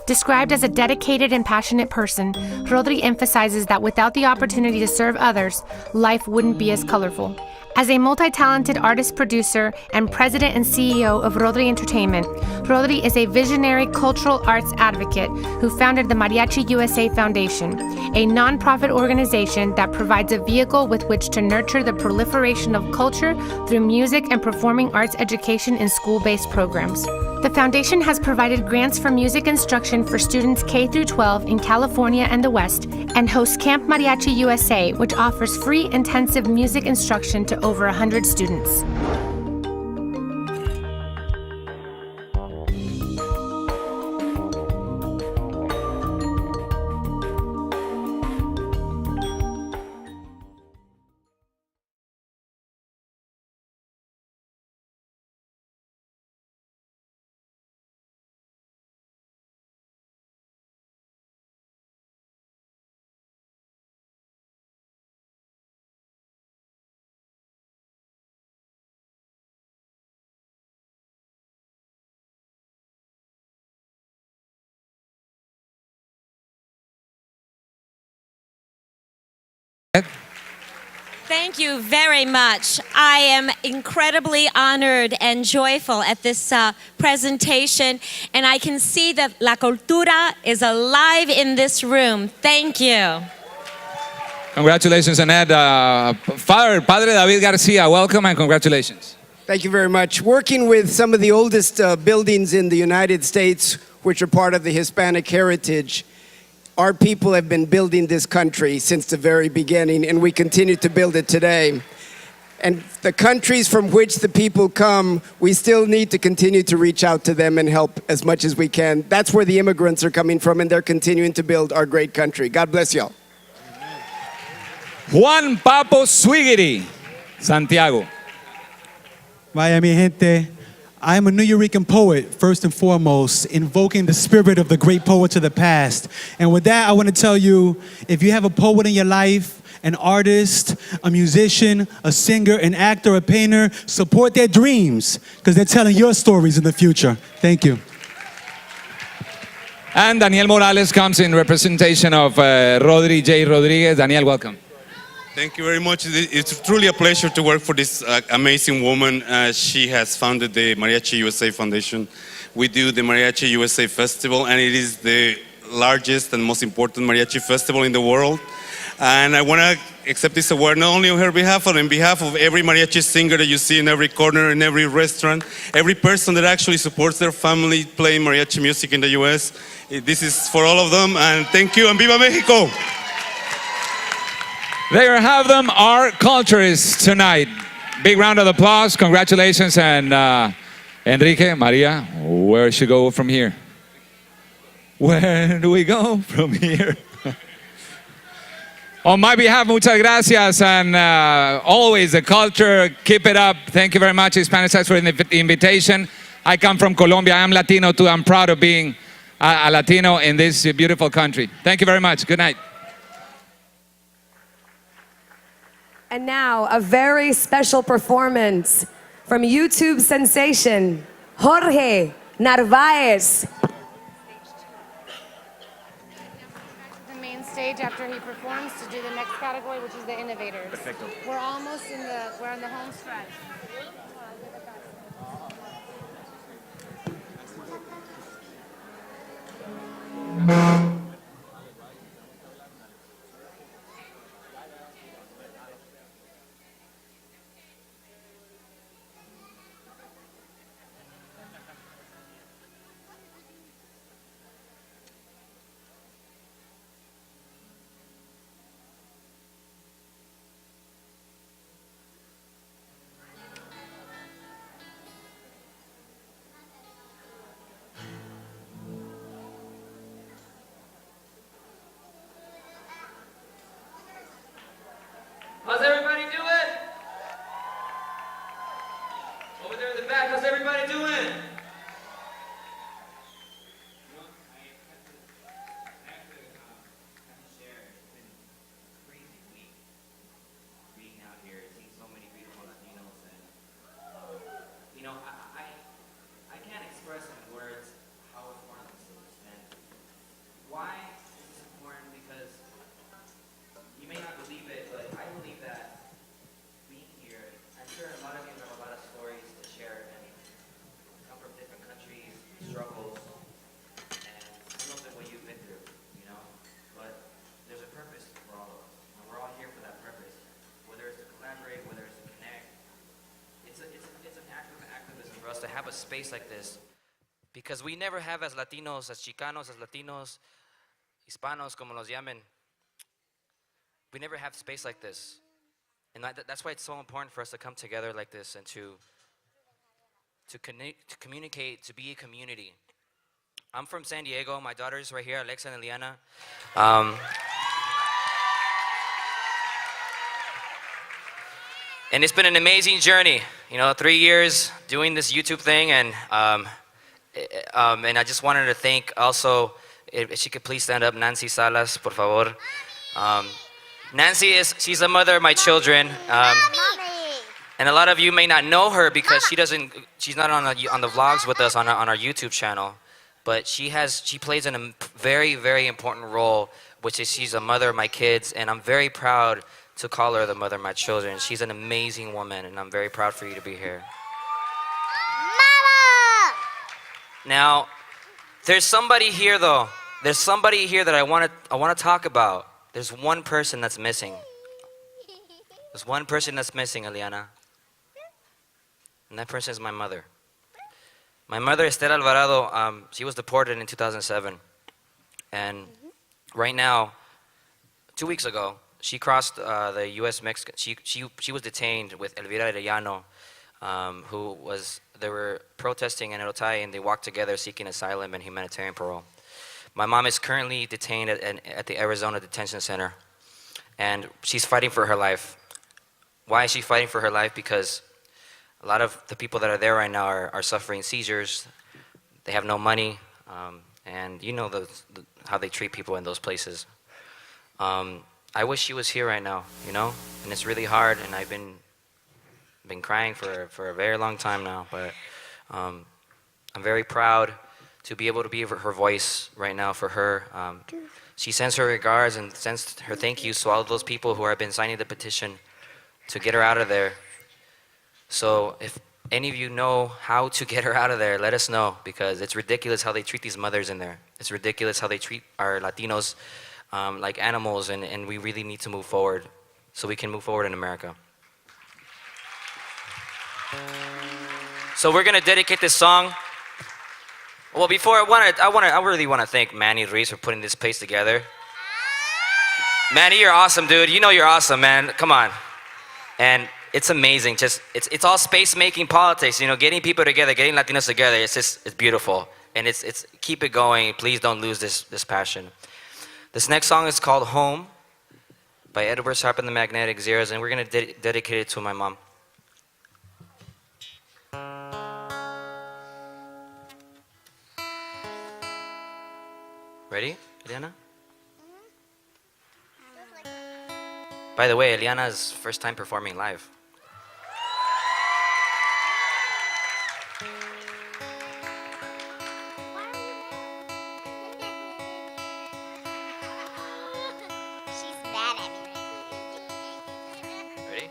Described as a dedicated and passionate person, Rodri emphasizes that without the opportunity to serve others, life wouldn't be as colorful. As a multi-talented artist-producer and president and CEO of Rodri Entertainment, Rodri is a visionary cultural arts advocate who founded the Mariachi USA Foundation, a nonprofit organization that provides a vehicle with which to nurture the proliferation of culture through music and performing arts education in school-based programs. The foundation has provided grants for music instruction for students K through 12 in California and the West, and hosts Camp Mariachi USA, which offers free intensive music instruction to over 100 students. Thank you very much. I am incredibly honored and joyful at this presentation, and I can see that La Cultura is alive in this room. Thank you. Congratulations, Annette. Padre David Garcia, welcome and congratulations. Thank you very much. Working with some of the oldest buildings in the United States, which are part of the Hispanic heritage, our people have been building this country since the very beginning, and we continue to build it today. And the countries from which the people come, we still need to continue to reach out to them and help as much as we can. That's where the immigrants are coming from, and they're continuing to build our great country. God bless y'all. Juan Papo Swigiri, Santiago. Vaya mi gente, I am a New Eurekan poet, first and foremost, invoking the spirit of the great poets of the past. And with that, I want to tell you, if you have a poet in your life, an artist, a musician, a singer, an actor, a painter, support their dreams, because they're telling your stories in the future. Thank you. And Daniel Morales comes in representation of Rodri J. Rodriguez. Daniel, welcome. Thank you very much. It's truly a pleasure to work for this amazing woman. She has founded the Mariachi USA Foundation. We do the Mariachi USA Festival, and it is the largest and most important mariachi festival in the world. And I want to accept this award not only on her behalf, but on behalf of every mariachi singer that you see in every corner, in every restaurant, every person that actually supports their family playing mariachi music in the US. This is for all of them, and thank you, and Viva Mexico! There have them, our culturists tonight. Big round of applause, congratulations, and Enrique, Maria, where should we go from here? Where do we go from here? On my behalf, muchas gracias, and always the culture, keep it up. Thank you very much, Hispanicize, for the invitation. I come from Colombia, I'm Latino too. I'm proud of being a Latino in this beautiful country. Thank you very much, good night. And now, a very special performance from YouTube sensation, Jorge Narvaez. The main stage after he performs to do the next category, which is the Innovators. Perfecto. We're almost we're on the home stretch. have a space like this, because we never have as Latinos, as Chicanos, as Latinos, Hispanos, como los llamen, we never have space like this. And that's why it's so important for us to come together like this and to communicate, to be a community. I'm from San Diego. My daughter's right here, Alexa and Eliana. And it's been an amazing journey. 3 years doing this YouTube thing, and I just wanted to thank also, if she could please stand up, Nancy Salas, por favor. Nancy she's the mother of my children. And a lot of you may not know her because she's not on the vlogs with us on our YouTube channel. But she plays a very, very important role, which is she's a mother of my kids, and I'm very proud to call her the mother of my children. She's an amazing woman, and I'm very proud for you to be here. Mama! Now, there's somebody here though. There's somebody here that I want to talk about. There's one person that's missing. There's one person that's missing, Eliana. And that person is my mother. My mother, Esther Alvarado, she was deported in 2007. And right now, 2 weeks ago, she crossed the U.S.-Mexican. She was detained with Elvira Arellano, they were protesting in Otay, and they walked together seeking asylum and humanitarian parole. My mom is currently detained at the Arizona Detention Center, and she's fighting for her life. Why is she fighting for her life? Because a lot of the people that are there right now are suffering seizures. They have no money, and you know how they treat people in those places. I wish she was here right now, and it's really hard, and I've been crying for a very long time now, but I'm very proud to be able to be her voice right now for her. She sends her regards and sends her thank yous to all of those people who have been signing the petition to get her out of there. So if any of you know how to get her out of there, let us know, because it's ridiculous how they treat these mothers in there. It's ridiculous how they treat our Latinos like animals, and we really need to move forward so we can move forward in America. So we're gonna dedicate this song. Well, before I really want to thank Manny Ruiz for putting this place together. Manny, you're awesome, dude. You know you're awesome, man. Come on. And it's amazing. It's all space-making politics. Getting people together, getting Latinos together. It's beautiful, and it's keep it going. Please don't lose this passion. This next song is called "Home" by Edward Sharp and the Magnetic Zeros, and we're gonna dedicate it to my mom. Ready, Eliana? By the way, Eliana's first time performing live. She's mad at me. Ready?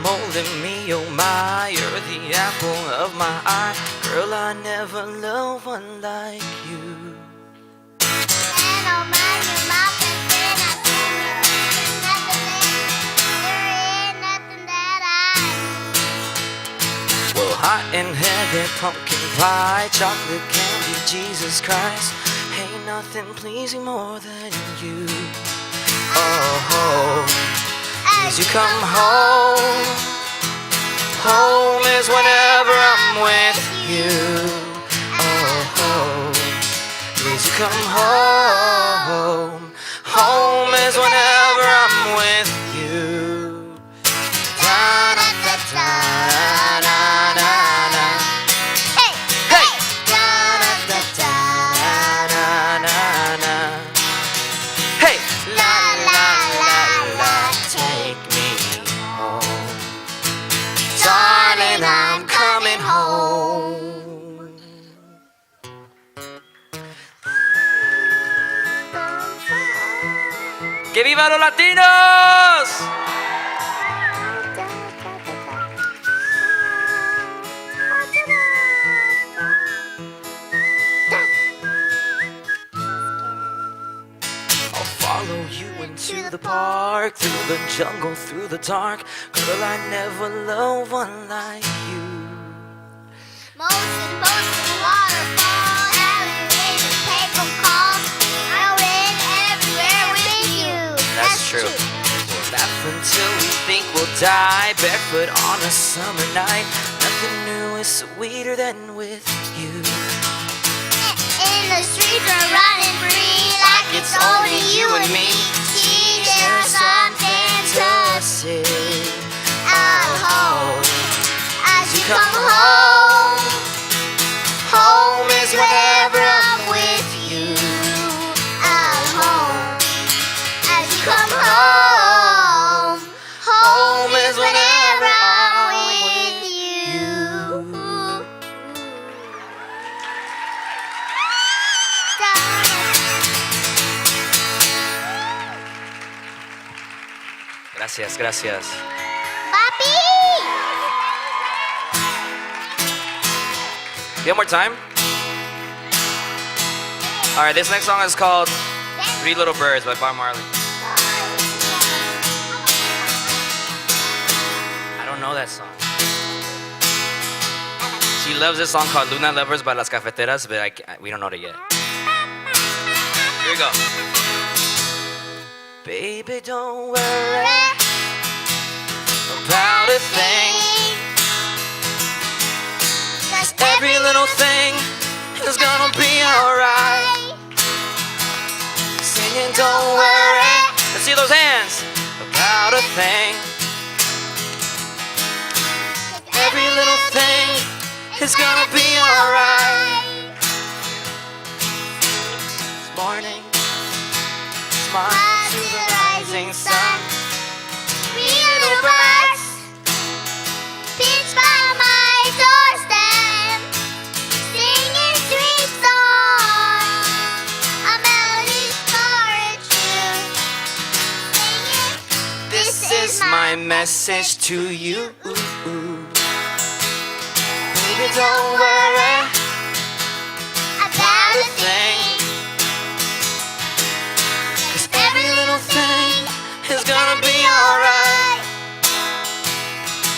Molding me, oh my, you're the apple of my eye. Girl, I never loved one like you. And oh my, your mouth has been a secret. There ain't nothing that I need. Well, hot and heavy, pumpkin pie, chocolate candy, Jesus Christ. Ain't nothing pleasing more than you. Oh, as you come home. Home is whenever I'm with you. Oh, please you come home. Home ¡Viva los latinos! I'll follow you into the park, through the jungle, through the dark. Girl, I never loved one like you. Motion, waterfall, elevators, take phone calls. I'll win everywhere with you. That's true. We'll laugh until we think we'll die, barefoot on a summer night. Nothing new is sweeter than with you. In the streets we're running free, like it's only you and me. Gee, there's something to say. I'll hold as you come home. Home is wherever I'm with you. I'll hold as you come home. Home is whenever I'm with you. Gracias, gracias. Papi! You have more time? All right, this next song is called Three Little Birds by Bob Marley. I don't know that song. She loves this song called Luna Lovers by Las Cafeteras, but we don't know it yet. Here we go. Baby, don't worry about a thing. Every little thing is gonna be alright. Singing, don't worry. Let's see those hands. About a thing. Every little thing is gonna be alright. This morning, smile to the rising sun. Three little birds pitched by my doorstep, singing sweet songs, a melody for a tune. Singing, This is my message to you. Baby, don't worry about a thing. 'Cause every little thing is gonna be alright.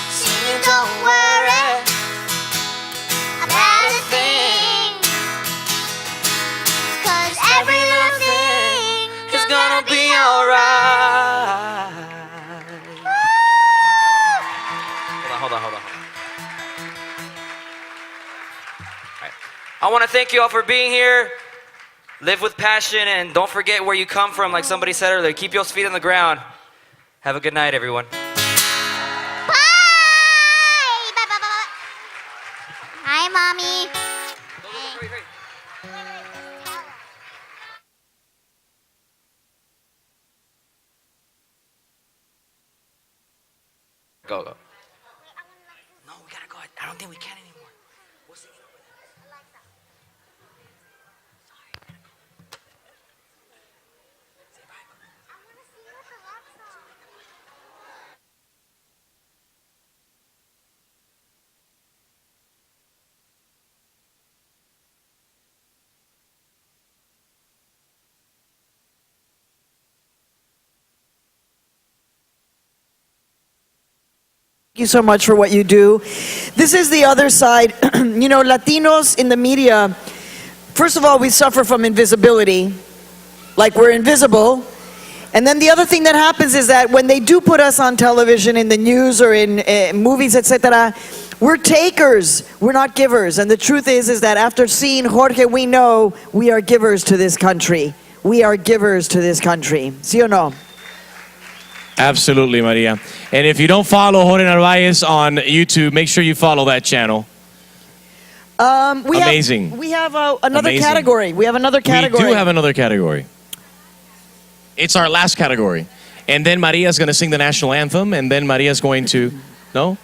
Singing, don't worry about a thing. 'Cause every little thing is gonna be alright. Hold on. All right. I want to thank you all for being here. Live with passion and don't forget where you come from, like somebody said earlier. Keep your feet on the ground. Have a good night, everyone. Hi, Mommy. Go. No, we gotta go. I don't think we can anymore. We'll see. Thank you so much for what you do. This is the other side. You know, Latinos in the media, first of all, we suffer from invisibility, like we're invisible. And then the other thing that happens is that when they do put us on television, in the news or in movies, etc., we're takers, we're not givers. And the truth is that after seeing Jorge, we know we are givers to this country. We are givers to this country. ¿Sí o no? Absolutely, Maria. And if you don't follow Jorge Narvaez on YouTube, make sure you follow that channel. Amazing. We have another Amazing. category. We have another category. We do have another category. It's our last category. And then Maria's going to sing the national anthem, and then Maria's going to No?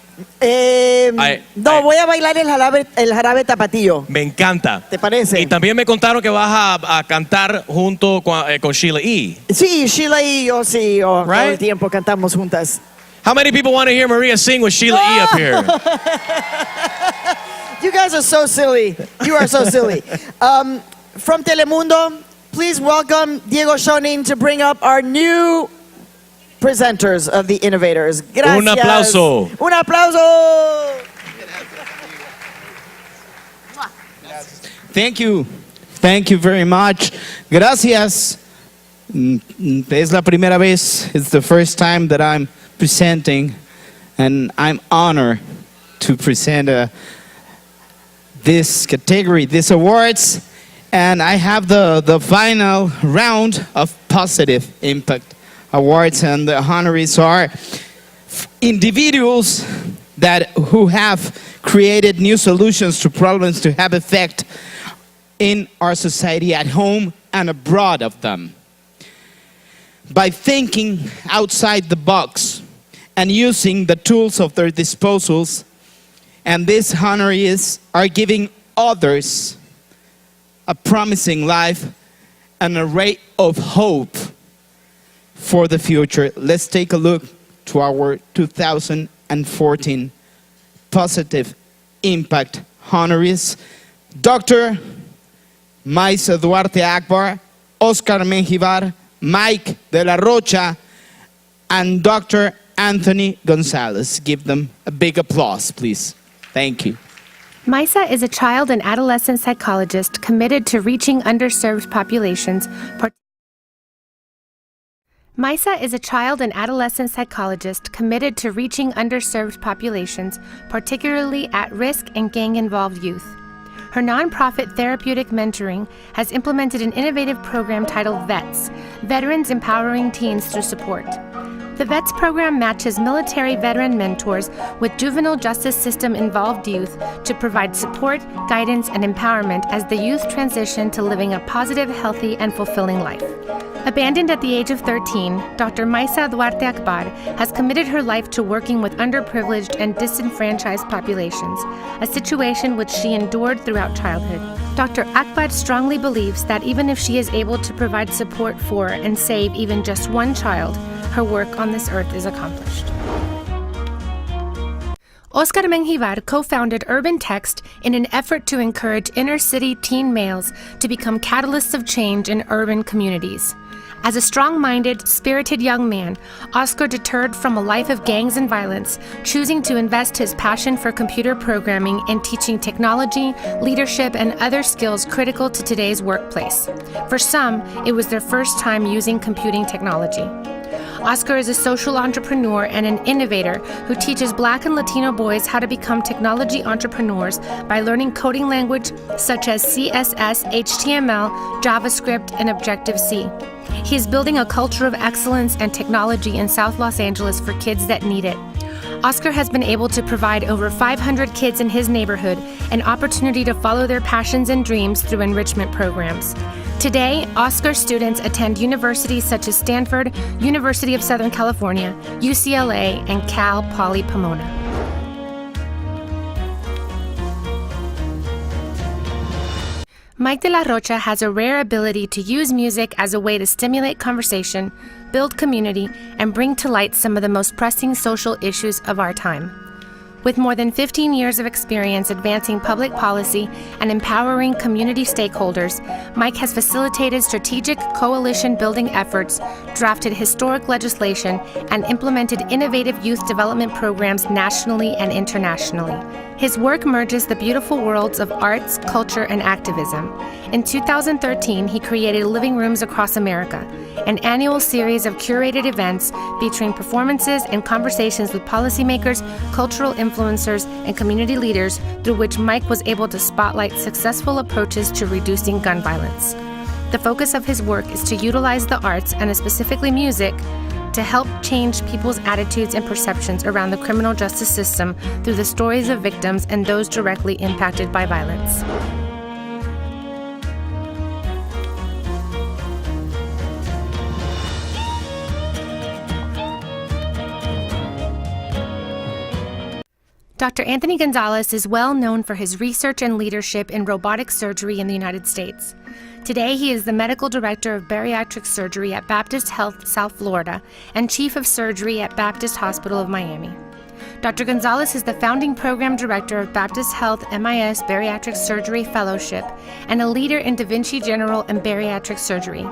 No, voy a bailar el jarabe tapatío. Me encanta. ¿Te parece? Y también me contaron que vas a cantar junto con Sheila E. Sí, Sheila y yo sí, todo Right? el tiempo cantamos juntas. How many people want to hear Maria sing with Sheila E up here? You guys are so silly. You are so silly. From Telemundo, please welcome Diego Schoening to bring up our new presenters of the Innovators. Gracias. Un aplauso. Un aplauso. Thank you. Thank you very much. Gracias. Es la primera vez. It's the first time that I'm presenting, and I'm honored to present this category, these awards, and I have the final round of Positive Impact Awards, and the honorees are individuals who have created new solutions to problems to have effect in our society at home and abroad of them. By thinking outside the box and using the tools of their disposals, and these honorees are giving others a promising life and a ray of hope for the future. Let's take a look to our 2014 Positive Impact honorees. Dr. Maisa Duarte Akbar, Oscar Menjivar, Mike de la Rocha, and Dr. Anthony Gonzalez. Give them a big applause, please. Thank you. Maisa is a child and adolescent psychologist committed to reaching underserved populations. Maisa is a child and adolescent psychologist committed to reaching underserved populations, particularly at-risk and gang-involved youth. Her nonprofit Therapeutic Mentoring has implemented an innovative program titled VETS, Veterans Empowering Teens Through Support. The VETS program matches military veteran mentors with juvenile justice system involved youth to provide support, guidance, and empowerment as the youth transition to living a positive, healthy, and fulfilling life. Abandoned at the age of 13, Dr. Maisa Duarte Akbar has committed her life to working with underprivileged and disenfranchised populations, a situation which she endured throughout childhood. Dr. Akbar strongly believes that even if she is able to provide support for and save even just one child, her work on this earth is accomplished. Oscar Menjivar co-founded Urban Text in an effort to encourage inner-city teen males to become catalysts of change in urban communities. As a strong-minded, spirited young man, Oscar deterred from a life of gangs and violence, choosing to invest his passion for computer programming in teaching technology, leadership, and other skills critical to today's workplace. For some, it was their first time using computing technology. Oscar is a social entrepreneur and an innovator who teaches Black and Latino boys how to become technology entrepreneurs by learning coding language such as CSS, HTML, JavaScript, and Objective-C. He is building a culture of excellence and technology in South Los Angeles for kids that need it. Oscar has been able to provide over 500 kids in his neighborhood an opportunity to follow their passions and dreams through enrichment programs. Today, Oscar students attend universities such as Stanford, University of Southern California, UCLA, and Cal Poly Pomona. Mike de la Rocha has a rare ability to use music as a way to stimulate conversation, build community, and bring to light some of the most pressing social issues of our time. With more than 15 years of experience advancing public policy and empowering community stakeholders, Mike has facilitated strategic coalition building efforts, drafted historic legislation, and implemented innovative youth development programs nationally and internationally. His work merges the beautiful worlds of arts, culture, and activism. In 2013, he created Living Rooms Across America, an annual series of curated events featuring performances and conversations with policymakers, cultural influencers, and community leaders through which Mike was able to spotlight successful approaches to reducing gun violence. The focus of his work is to utilize the arts, and specifically music, to help change people's attitudes and perceptions around the criminal justice system through the stories of victims and those directly impacted by violence. Dr. Anthony Gonzalez is well known for his research and leadership in robotic surgery in the United States. Today, he is the medical director of bariatric surgery at Baptist Health South Florida and chief of surgery at Baptist Hospital of Miami. Dr. Gonzalez is the founding program director of Baptist Health MIS Bariatric Surgery Fellowship and a leader in Da Vinci General and bariatric surgery.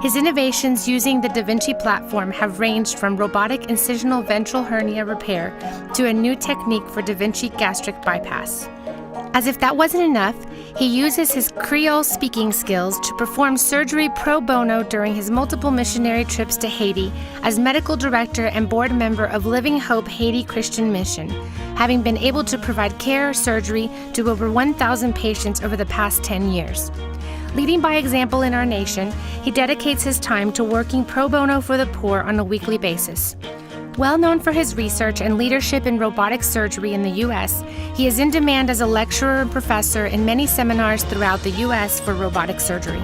His innovations using the Da Vinci platform have ranged from robotic incisional ventral hernia repair to a new technique for Da Vinci gastric bypass. As if that wasn't enough, he uses his Creole speaking skills to perform surgery pro bono during his multiple missionary trips to Haiti as medical director and board member of Living Hope Haiti Christian Mission, having been able to provide care or surgery to over 1,000 patients over the past 10 years. Leading by example in our nation, he dedicates his time to working pro bono for the poor on a weekly basis. Well known for his research and leadership in robotic surgery in the U.S., he is in demand as a lecturer and professor in many seminars throughout the U.S. for robotic surgery.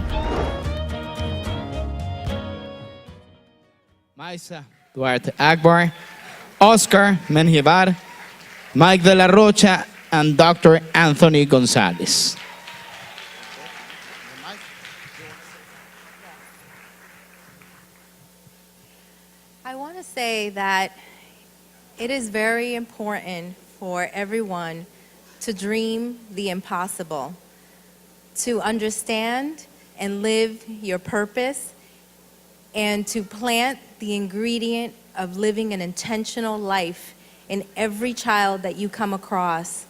Maisa Duarte Akbar, Oscar Menjivar, Mike de la Rocha, and Dr. Anthony Gonzalez. I want to say that it is very important for everyone to dream the impossible, to understand and live your purpose, and to plant the ingredient of living an intentional life in every child that you come across,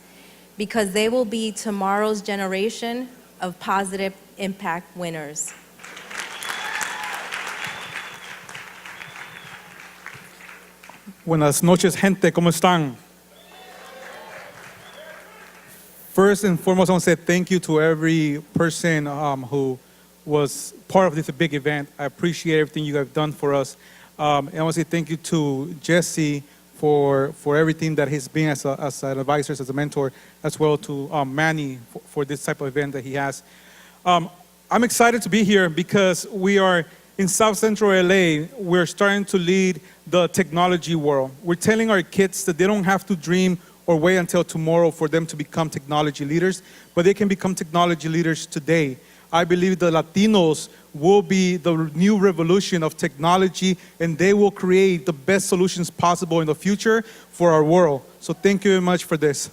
because they will be tomorrow's generation of positive impact winners. Buenas noches, gente. ¿Cómo están? First and foremost, I want to say thank you to every person who was part of this big event. I appreciate everything you have done for us. And I want to say thank you to Jesse for everything that he's been as an advisor, as a mentor, as well to Manny for this type of event that he has. I'm excited to be here because we are in South Central LA. We're starting to lead the technology world. We're telling our kids that they don't have to dream or wait until tomorrow for them to become technology leaders, but they can become technology leaders today. I believe the Latinos will be the new revolution of technology, and they will create the best solutions possible in the future for our world. So thank you very much for this.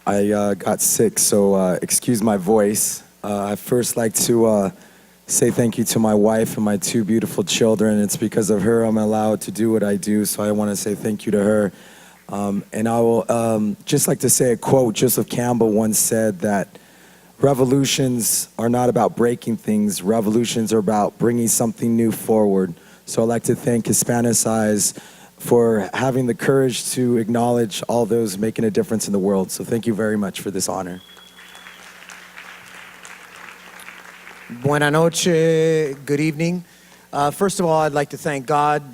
I got sick, so excuse my voice. I'd first like to say thank you to my wife and my two beautiful children. It's because of her I'm allowed to do what I do, so I want to say thank you to her. And I will just like to say a quote. Joseph Campbell once said that revolutions are not about breaking things. Revolutions are about bringing something new forward. So I'd like to thank Hispanicize for having the courage to acknowledge all those making a difference in the world. So thank you very much for this honor. Buenas noches, good evening. First of all, I'd like to thank God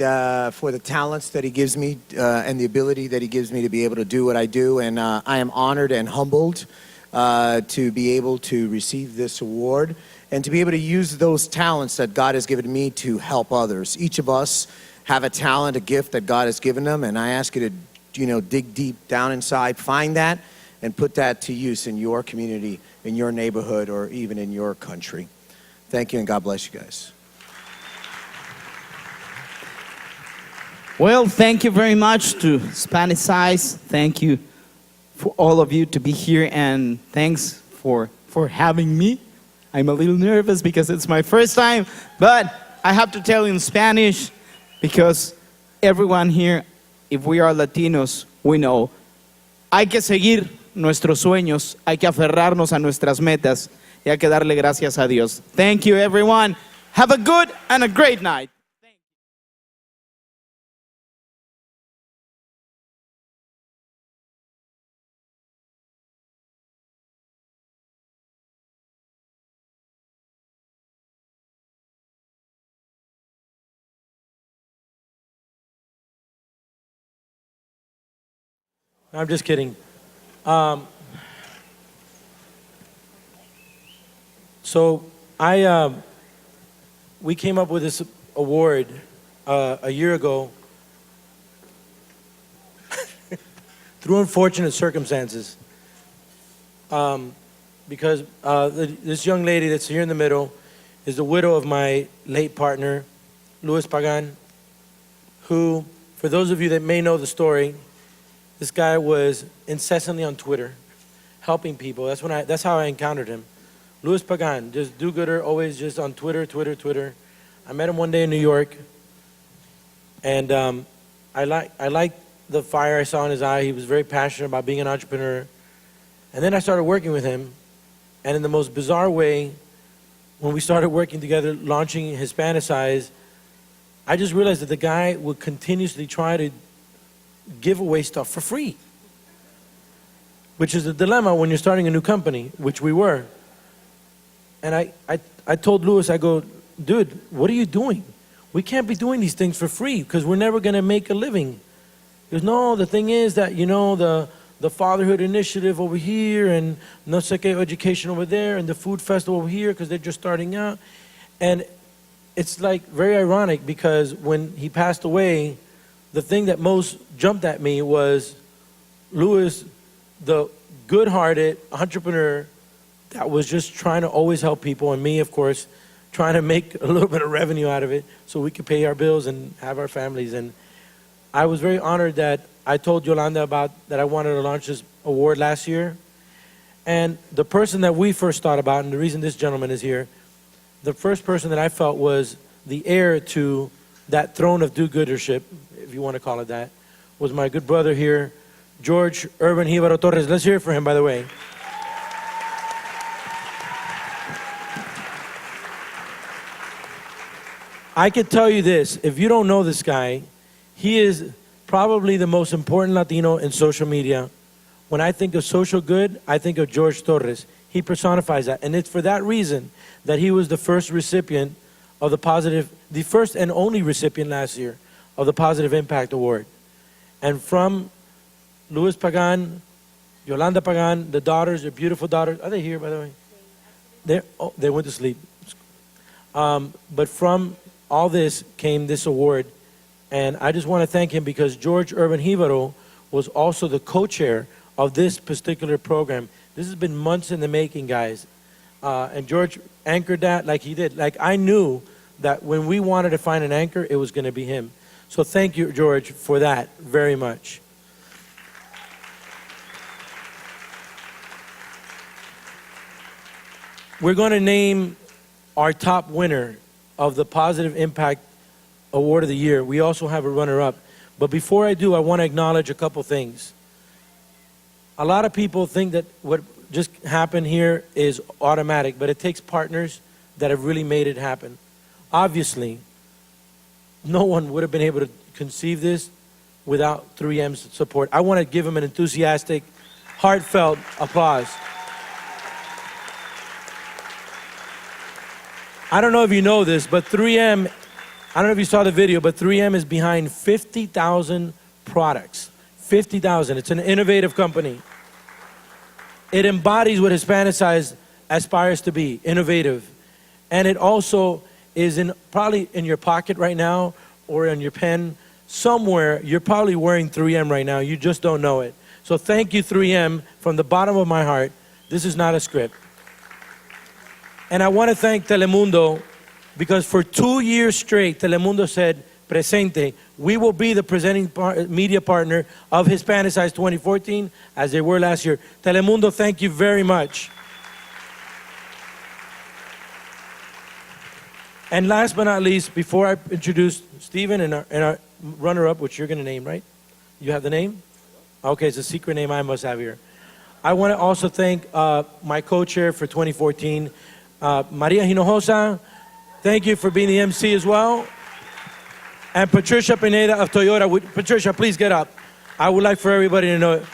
for the talents that He gives me and the ability that He gives me to be able to do what I do. And I am honored and humbled to be able to receive this award and to be able to use those talents that God has given me to help others. Each of us have a talent, a gift that God has given them, and I ask you to, dig deep down inside, find that, and put that to use in your community, in your neighborhood, or even in your country. Thank you, and God bless you guys. Well, thank you very much to Hispanicize. Thank you for all of you to be here, and thanks for having me. I'm a little nervous because it's my first time, but I have to tell you in Spanish because everyone here, if we are Latinos, we know hay que seguir nuestros sueños, hay que aferrarnos a nuestras metas y hay que darle gracias a Dios. Thank you, everyone. Have a good and a great night. I'm just kidding. So we came up with this award a year ago through unfortunate circumstances. Because this young lady that's here in the middle is the widow of my late partner, Luis Pagan, who, for those of you that may know the story, this guy was incessantly on Twitter, helping people. That's how I encountered him. Luis Pagan, just do-gooder, always just on Twitter. I met him one day in New York, and I liked the fire I saw in his eye. He was very passionate about being an entrepreneur. And then I started working with him, and in the most bizarre way, when we started working together, launching Hispanicize, I just realized that the guy would continuously try to give away stuff for free, which is a dilemma when you're starting a new company, which we were. And I told Louis, I go, dude, what are you doing? We can't be doing these things for free because we're never going to make a living. He goes, no, the thing is that, you know, the fatherhood initiative over here and no sé qué education over there and the food festival over here because they're just starting out. And it's like very ironic because when he passed away, the thing that most jumped at me was Louis, the good-hearted entrepreneur that was just trying to always help people, and me, of course, trying to make a little bit of revenue out of it so we could pay our bills and have our families. And I was very honored that I told Yolanda about that I wanted to launch this award last year. And the person that we first thought about, and the reason this gentleman is here, the first person that I felt was the heir to that throne of do-goodership, if you want to call it that, was my good brother here, Jorge Urban Jibaro Torres. Let's hear it for him, by the way. I could tell you this, if you don't know this guy, he is probably the most important Latino in social media. When I think of social good, I think of Jorge Torres. He personifies that. And it's for that reason that he was the first recipient of the first and only recipient last year of the Positive Impact Award. And from Luis Pagan, Yolanda Pagan, the daughters, their beautiful daughters. Are they here, by the way? They went to sleep. But from all this came this award. And I just want to thank him because Jorge Urban Jibaro was also the co-chair of this particular program. This has been months in the making, guys. And George anchored that like he did. Like I knew that when we wanted to find an anchor, it was going to be him. So thank you, George, for that very much. We're going to name our top winner of the Positive Impact Award of the Year. We also have a runner-up. But before I do, I want to acknowledge a couple things. A lot of people think that what just happened here is automatic, but it takes partners that have really made it happen. Obviously, no one would have been able to conceive this without 3M's support. I want to give them an enthusiastic, heartfelt applause. I don't know if you know this, but 3M, I don't know if you saw the video, but 3M is behind 50,000 products. 50,000. It's an innovative company. It embodies what Hispanicize aspires to be, innovative. And it also is probably in your pocket right now or in your pen. Somewhere, you're probably wearing 3M right now. You just don't know it. So thank you, 3M, from the bottom of my heart. This is not a script. And I want to thank Telemundo because for 2 years straight, Telemundo said, presente, we will be the presenting media partner of Hispanicize 2014 as they were last year. Telemundo, thank you very much. And last but not least, before I introduce Stephen and our runner-up, which you're going to name, right? You have the name? Okay, it's a secret name I must have here. I want to also thank my co-chair for 2014, Maria Hinojosa. Thank you for being the MC as well. And Patricia Pineda of Toyota. Patricia, please get up. I would like for everybody to know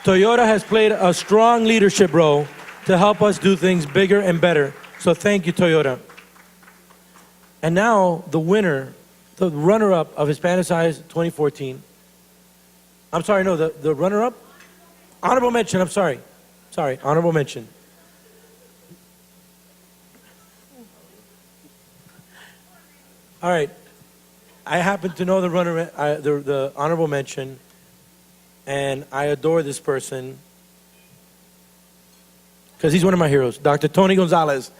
Toyota has played a strong leadership role to help us do things bigger and better. So thank you, Toyota. And now the winner, the runner-up of Hispanicize 2014. I'm sorry, no, the runner-up? Honorable mention, I'm sorry. Sorry, honorable mention. All right. I happen to know the honorable mention, and I adore this person because he's one of my heroes, Dr. Tony Gonzalez.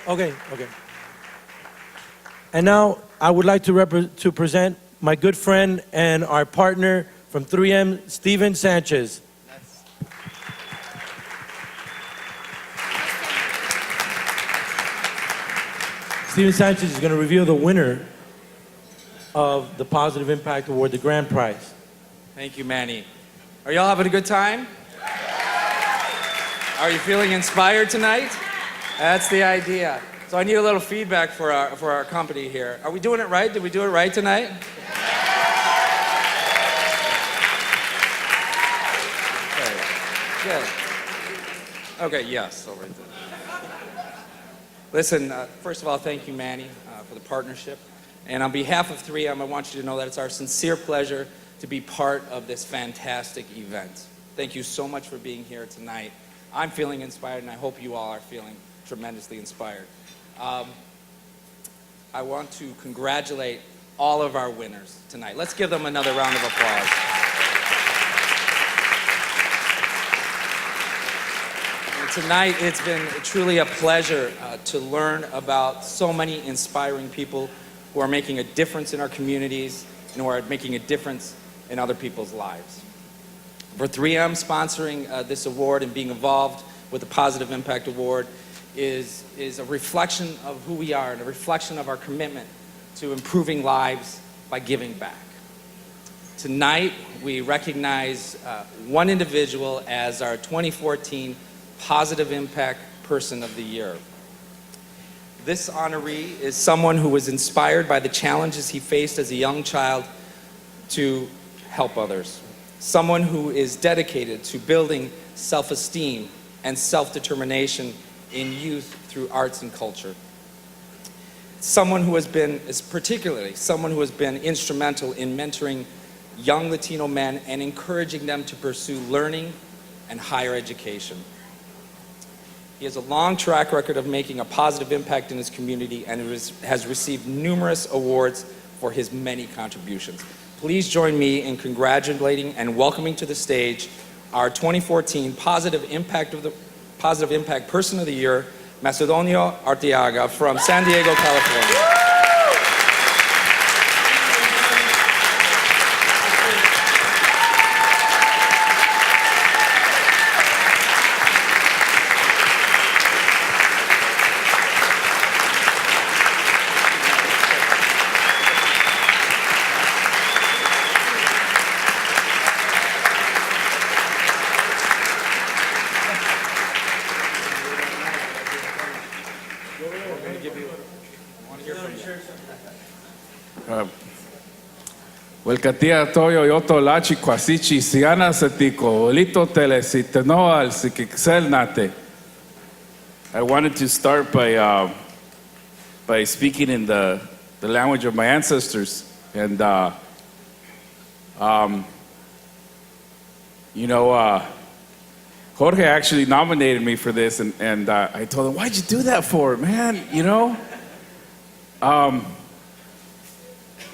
Okay. And now I would like to present my good friend and our partner from 3M, Steven Sanchez. Steven Sanchez is going to reveal the winner of the Positive Impact Award, the grand prize. Thank you, Manny. Are y'all having a good time? Are you feeling inspired tonight? That's the idea. So I need a little feedback for our company here. Are we doing it right? Did we do it right tonight? Okay, good. Okay, yes, all right then. Listen, first of all, thank you, Manny, for the partnership. And on behalf of 3M, I want you to know that it's our sincere pleasure to be part of this fantastic event. Thank you so much for being here tonight. I'm feeling inspired, and I hope you all are feeling tremendously inspired. I want to congratulate all of our winners tonight. Let's give them another round of applause. And tonight, it's been truly a pleasure to learn about so many inspiring people who are making a difference in our communities and who are making a difference in other people's lives. For 3M, sponsoring this award and being involved with the Positive Impact Award is a reflection of who we are and a reflection of our commitment to improving lives by giving back. Tonight, we recognize one individual as our 2014 Positive Impact Person of the Year. This honoree is someone who was inspired by the challenges he faced as a young child to help others. Someone who is dedicated to building self-esteem and self-determination in youth through arts and culture. Someone who has been instrumental in mentoring young Latino men and encouraging them to pursue learning and higher education. He has a long track record of making a positive impact in his community and has received numerous awards for his many contributions. Please join me in congratulating and welcoming to the stage our 2014 Positive Impact Person of the Year, Macedonio Arteaga from San Diego, California. Welkatia toyo yoto lachi kwasichi siana satiko lito tele sitenoal sikixel nate. I wanted to start by speaking in the language of my ancestors, and Jorge actually nominated me for this, and I told him, "Why'd you do that for, man? You know."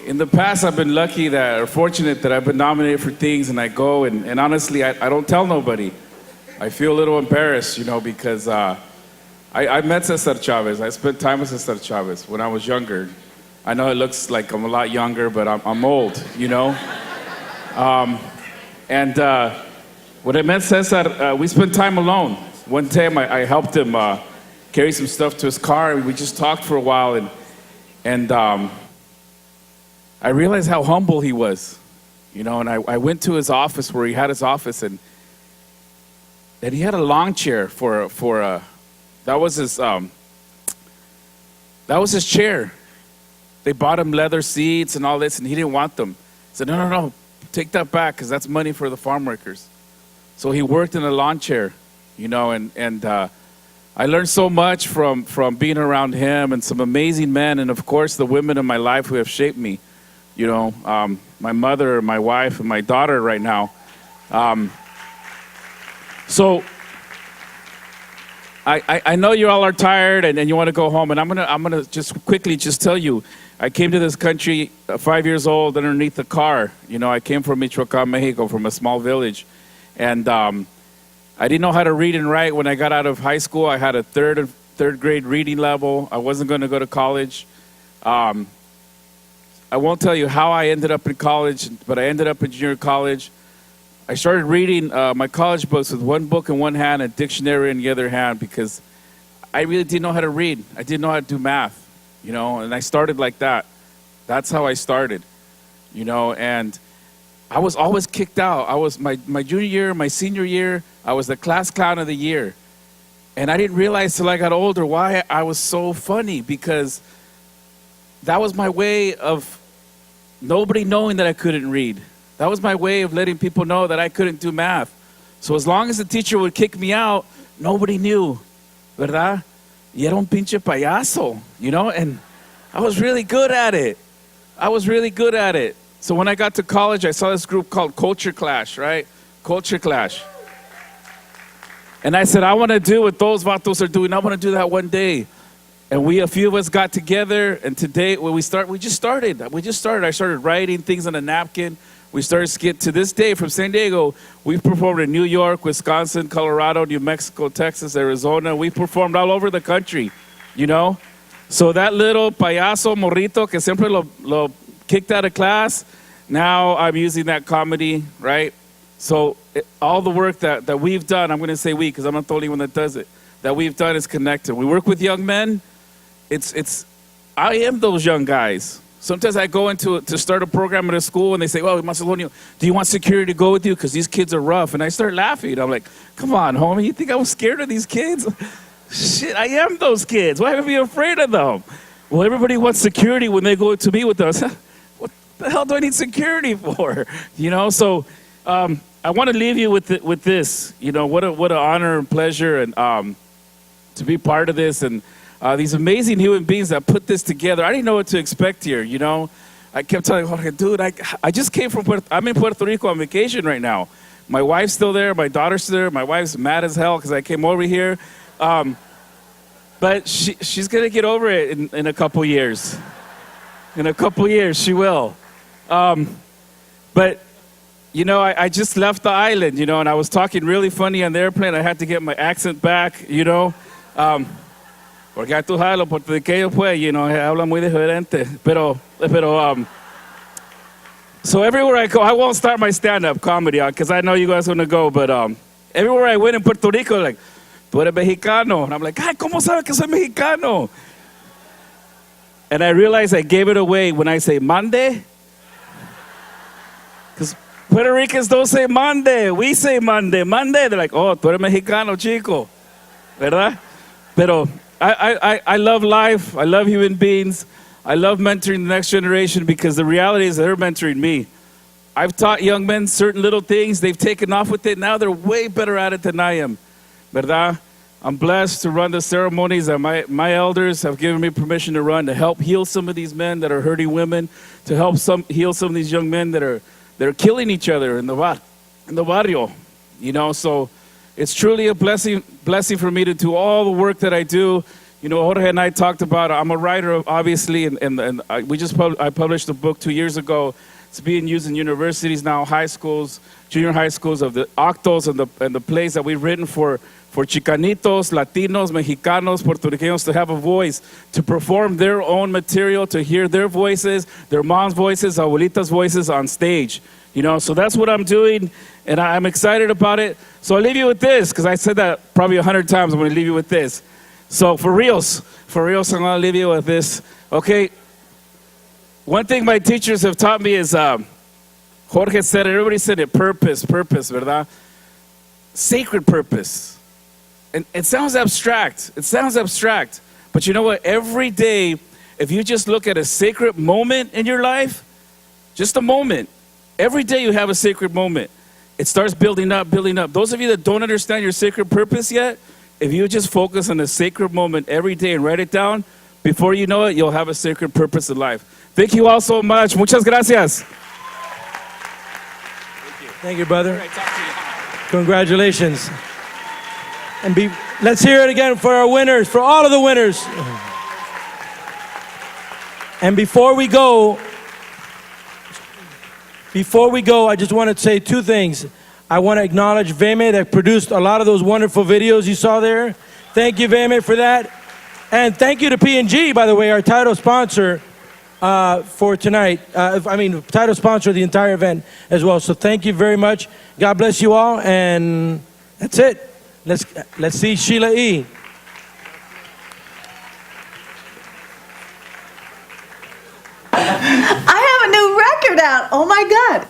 In the past, I've been lucky or fortunate that I've been nominated for things, and I go, and honestly, I don't tell nobody. I feel a little embarrassed, because I met Cesar Chavez. I spent time with Cesar Chavez when I was younger. I know it looks like I'm a lot younger, but I'm old, And when I met Cesar, we spent time alone. One time, I helped him carry some stuff to his car, and we just talked for a while, and I realized how humble he was, and I went to his office where he had his office, and he had a lawn chair that was his chair. They bought him leather seats and all this, and he didn't want them. He said, no, take that back, because that's money for the farm workers. So he worked in a lawn chair, and I learned so much from being around him and some amazing men, and of course the women in my life who have shaped me. My mother, my wife, and my daughter right now. So I know you all are tired and you want to go home, and I'm gonna just quickly just tell you, I came to this country 5 years old underneath the car. You know, I came from Michoacán, Mexico, from a small village, and I didn't know how to read and write when I got out of high school. I had a third grade reading level. I wasn't going to go to college. I won't tell you how I ended up in college, but I ended up in junior college. I started reading my college books with one book in one hand and a dictionary in the other hand because I really didn't know how to read. I didn't know how to do math, you know, and I started like that. That's how I started, you know, and I was always kicked out. I was my junior year, my senior year, I was the class clown of the year. And I didn't realize till I got older why I was so funny, because that was my way of nobody knowing that I couldn't read. That was my way of letting people know that I couldn't do math. So as long as the teacher would kick me out, nobody knew, ¿verdad? Y era un pinche payaso, you know? And I was really good at it. So when I got to college, I saw this group called Culture Clash, right? Culture Clash. And I said, I want to do what those vatos are doing. I want to do that one day. And a few of us got together, and today, when we just started. I started writing things on a napkin. We started skit. To this day, from San Diego, we've performed in New York, Wisconsin, Colorado, New Mexico, Texas, Arizona. We've performed all over the country, you know? So that little payaso morrito que siempre lo kicked out of class, now I'm using that comedy, right? So all the work that we've done, I'm going to say we because I'm not the only one that does it, that we've done is connected. We work with young men. I am those young guys. Sometimes I go to start a program at a school and they say, well, Macedonio, do you want security to go with you? Because these kids are rough. And I start laughing. I'm like, come on, homie, you think I was scared of these kids? Shit, I am those kids. Why would I be afraid of them? Well, everybody wants security when they go to meet with us. What the hell do I need security for? You know, so I want to leave you with this. You know, what an honor and pleasure and to be part of this. And these amazing human beings that put this together. I didn't know what to expect here, you know. I kept telling Jorge, dude, I just came from I'm in Puerto Rico on vacation right now. My wife's still there, my daughter's still there. My wife's mad as hell because I came over here. But she's going to get over it in a couple years. In a couple years, she will. But, you know, I just left the island, you know, and I was talking really funny on the airplane. I had to get my accent back, you know. Porque tú sabes, los puertorriqueños, pues, you know, hablan muy diferente. Pero, so everywhere I go, I won't start my stand-up comedy, because I know you guys want to go, but everywhere I went in Puerto Rico, like, tú eres mexicano. And I'm like, ay, ¿cómo sabe que soy mexicano? And I realized I gave it away when I say mande. Because Puerto Ricans don't say mande. We say mande. Mande. They're like, oh, tú eres mexicano, chico. ¿Verdad? Pero I love life. I love human beings. I love mentoring the next generation because the reality is they're mentoring me. I've taught young men certain little things. They've taken off with it. Now they're way better at it than I am. ¿Verdad? I'm blessed to run the ceremonies that my elders have given me permission to run, to help heal some of these men that are hurting women, to help heal some of these young men that are killing each other in the barrio. You know, so it's truly a blessing for me to do all the work that I do. You know, Jorge and I talked about, I'm a writer, obviously, and I published a book 2 years ago. It's being used in universities now, high schools, junior high schools, of the octos and the plays that we've written for Chicanitos, Latinos, Mexicanos, Puertorriqueños to have a voice, to perform their own material, to hear their voices, their mom's voices, abuelita's voices on stage. You know, so that's what I'm doing, and I'm excited about it. So I'll leave you with this, because I said that probably 100 times. I'm going to leave you with this. So for reals, I'm going to leave you with this. Okay, one thing my teachers have taught me is, Jorge said it, everybody said it, purpose, ¿verdad? Sacred purpose. And it sounds abstract. But you know what? Every day, if you just look at a sacred moment in your life, just a moment, every day you have a sacred moment. It starts building up. Those of you that don't understand your sacred purpose yet, if you just focus on a sacred moment every day and write it down, before you know it, you'll have a sacred purpose in life. Thank you all so much. Muchas gracias. Thank you, brother. Congratulations. And let's hear it again for our winners, for all of the winners. And before we go, I just want to say two things. I want to acknowledge Veme that produced a lot of those wonderful videos you saw there. Thank you, Veme, for that. And thank you to P&G, by the way, our title sponsor for tonight. Title sponsor of the entire event as well. So thank you very much. God bless you all. And that's it. Let's see Sheila E. I have a new record out. Oh my God.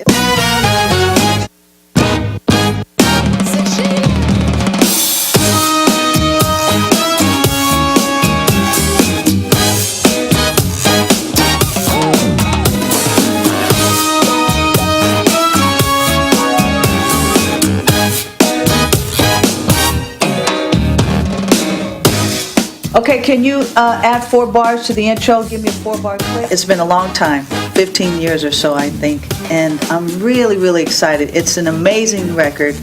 Okay, can you add 4 bars to the intro? Give me a 4-bar clip. It's been a long time, 15 years or so, I think, and I'm really, really excited. It's an amazing record,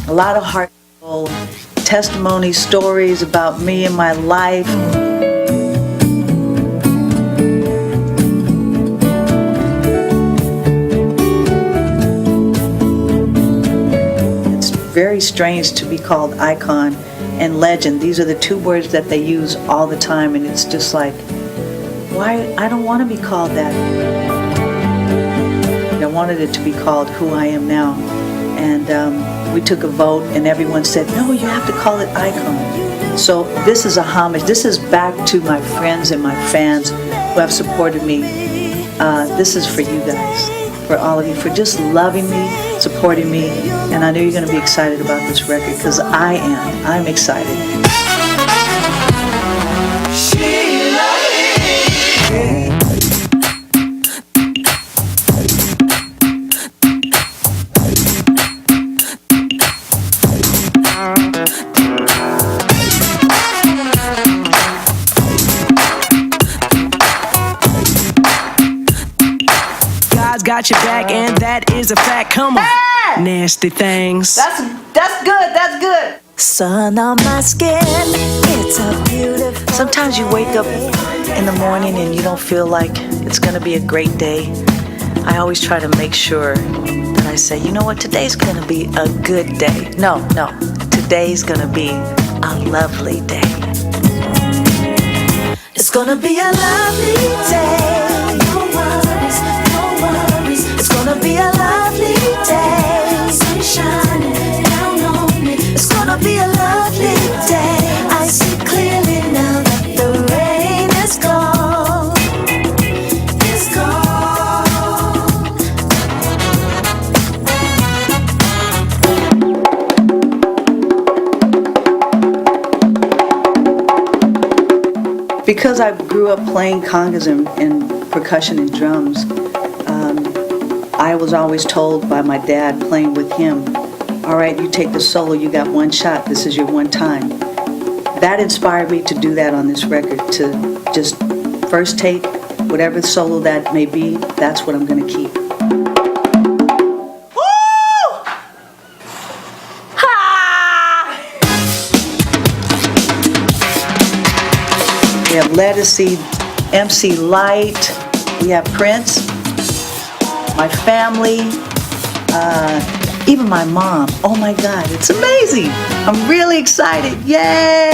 a lot of heartful testimonies, stories about me and my life. It's very strange to be called icon and legend. These are the 2 words that they use all the time, and it's just like, why? I don't want to be called that. I wanted it to be called who I am now, and we took a vote, and everyone said, no, you have to call it icon. So this is a homage. This is back to my friends and my fans who have supported me. This is for you guys, for all of you, for just loving me, supporting me, and I know you're going to be excited about this record, because I am. I'm excited. God's got your back, and that is a fact. Come on. Hey! Nasty things. That's good. That's good. Sun on my skin, it's a beautiful. Sometimes you wake up in the morning and you don't feel like it's going to be a great day. I always try to make sure that I say, you know what, today's going to be a good day. No, today's going to be a lovely day. It's going to be a lovely day. No worries, no worries. It's going to be a lovely day. Sun shining down on me. It's going to be a lovely day. I see clearly now that the rain is gone. It's gone. Because I grew up playing congas and percussion and drums, I was always told by my dad playing with him, all right, you take the solo, you got one shot, this is your one time. That inspired me to do that on this record, to just first take whatever solo that may be, that's what I'm going to keep. We have Lettucey, MC Light, we have Prince, my family, even my mom. Oh my God, it's amazing. I'm really excited, yay!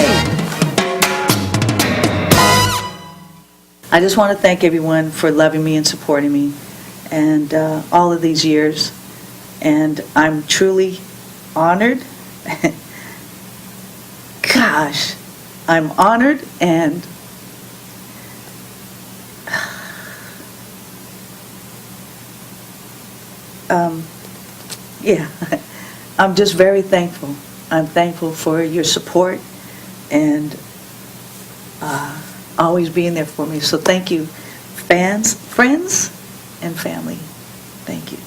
I just want to thank everyone for loving me and supporting me and all of these years. And I'm truly honored. Gosh, I'm honored and yeah, I'm just very thankful. I'm thankful for your support and always being there for me. So thank you, fans, friends, and family. Thank you.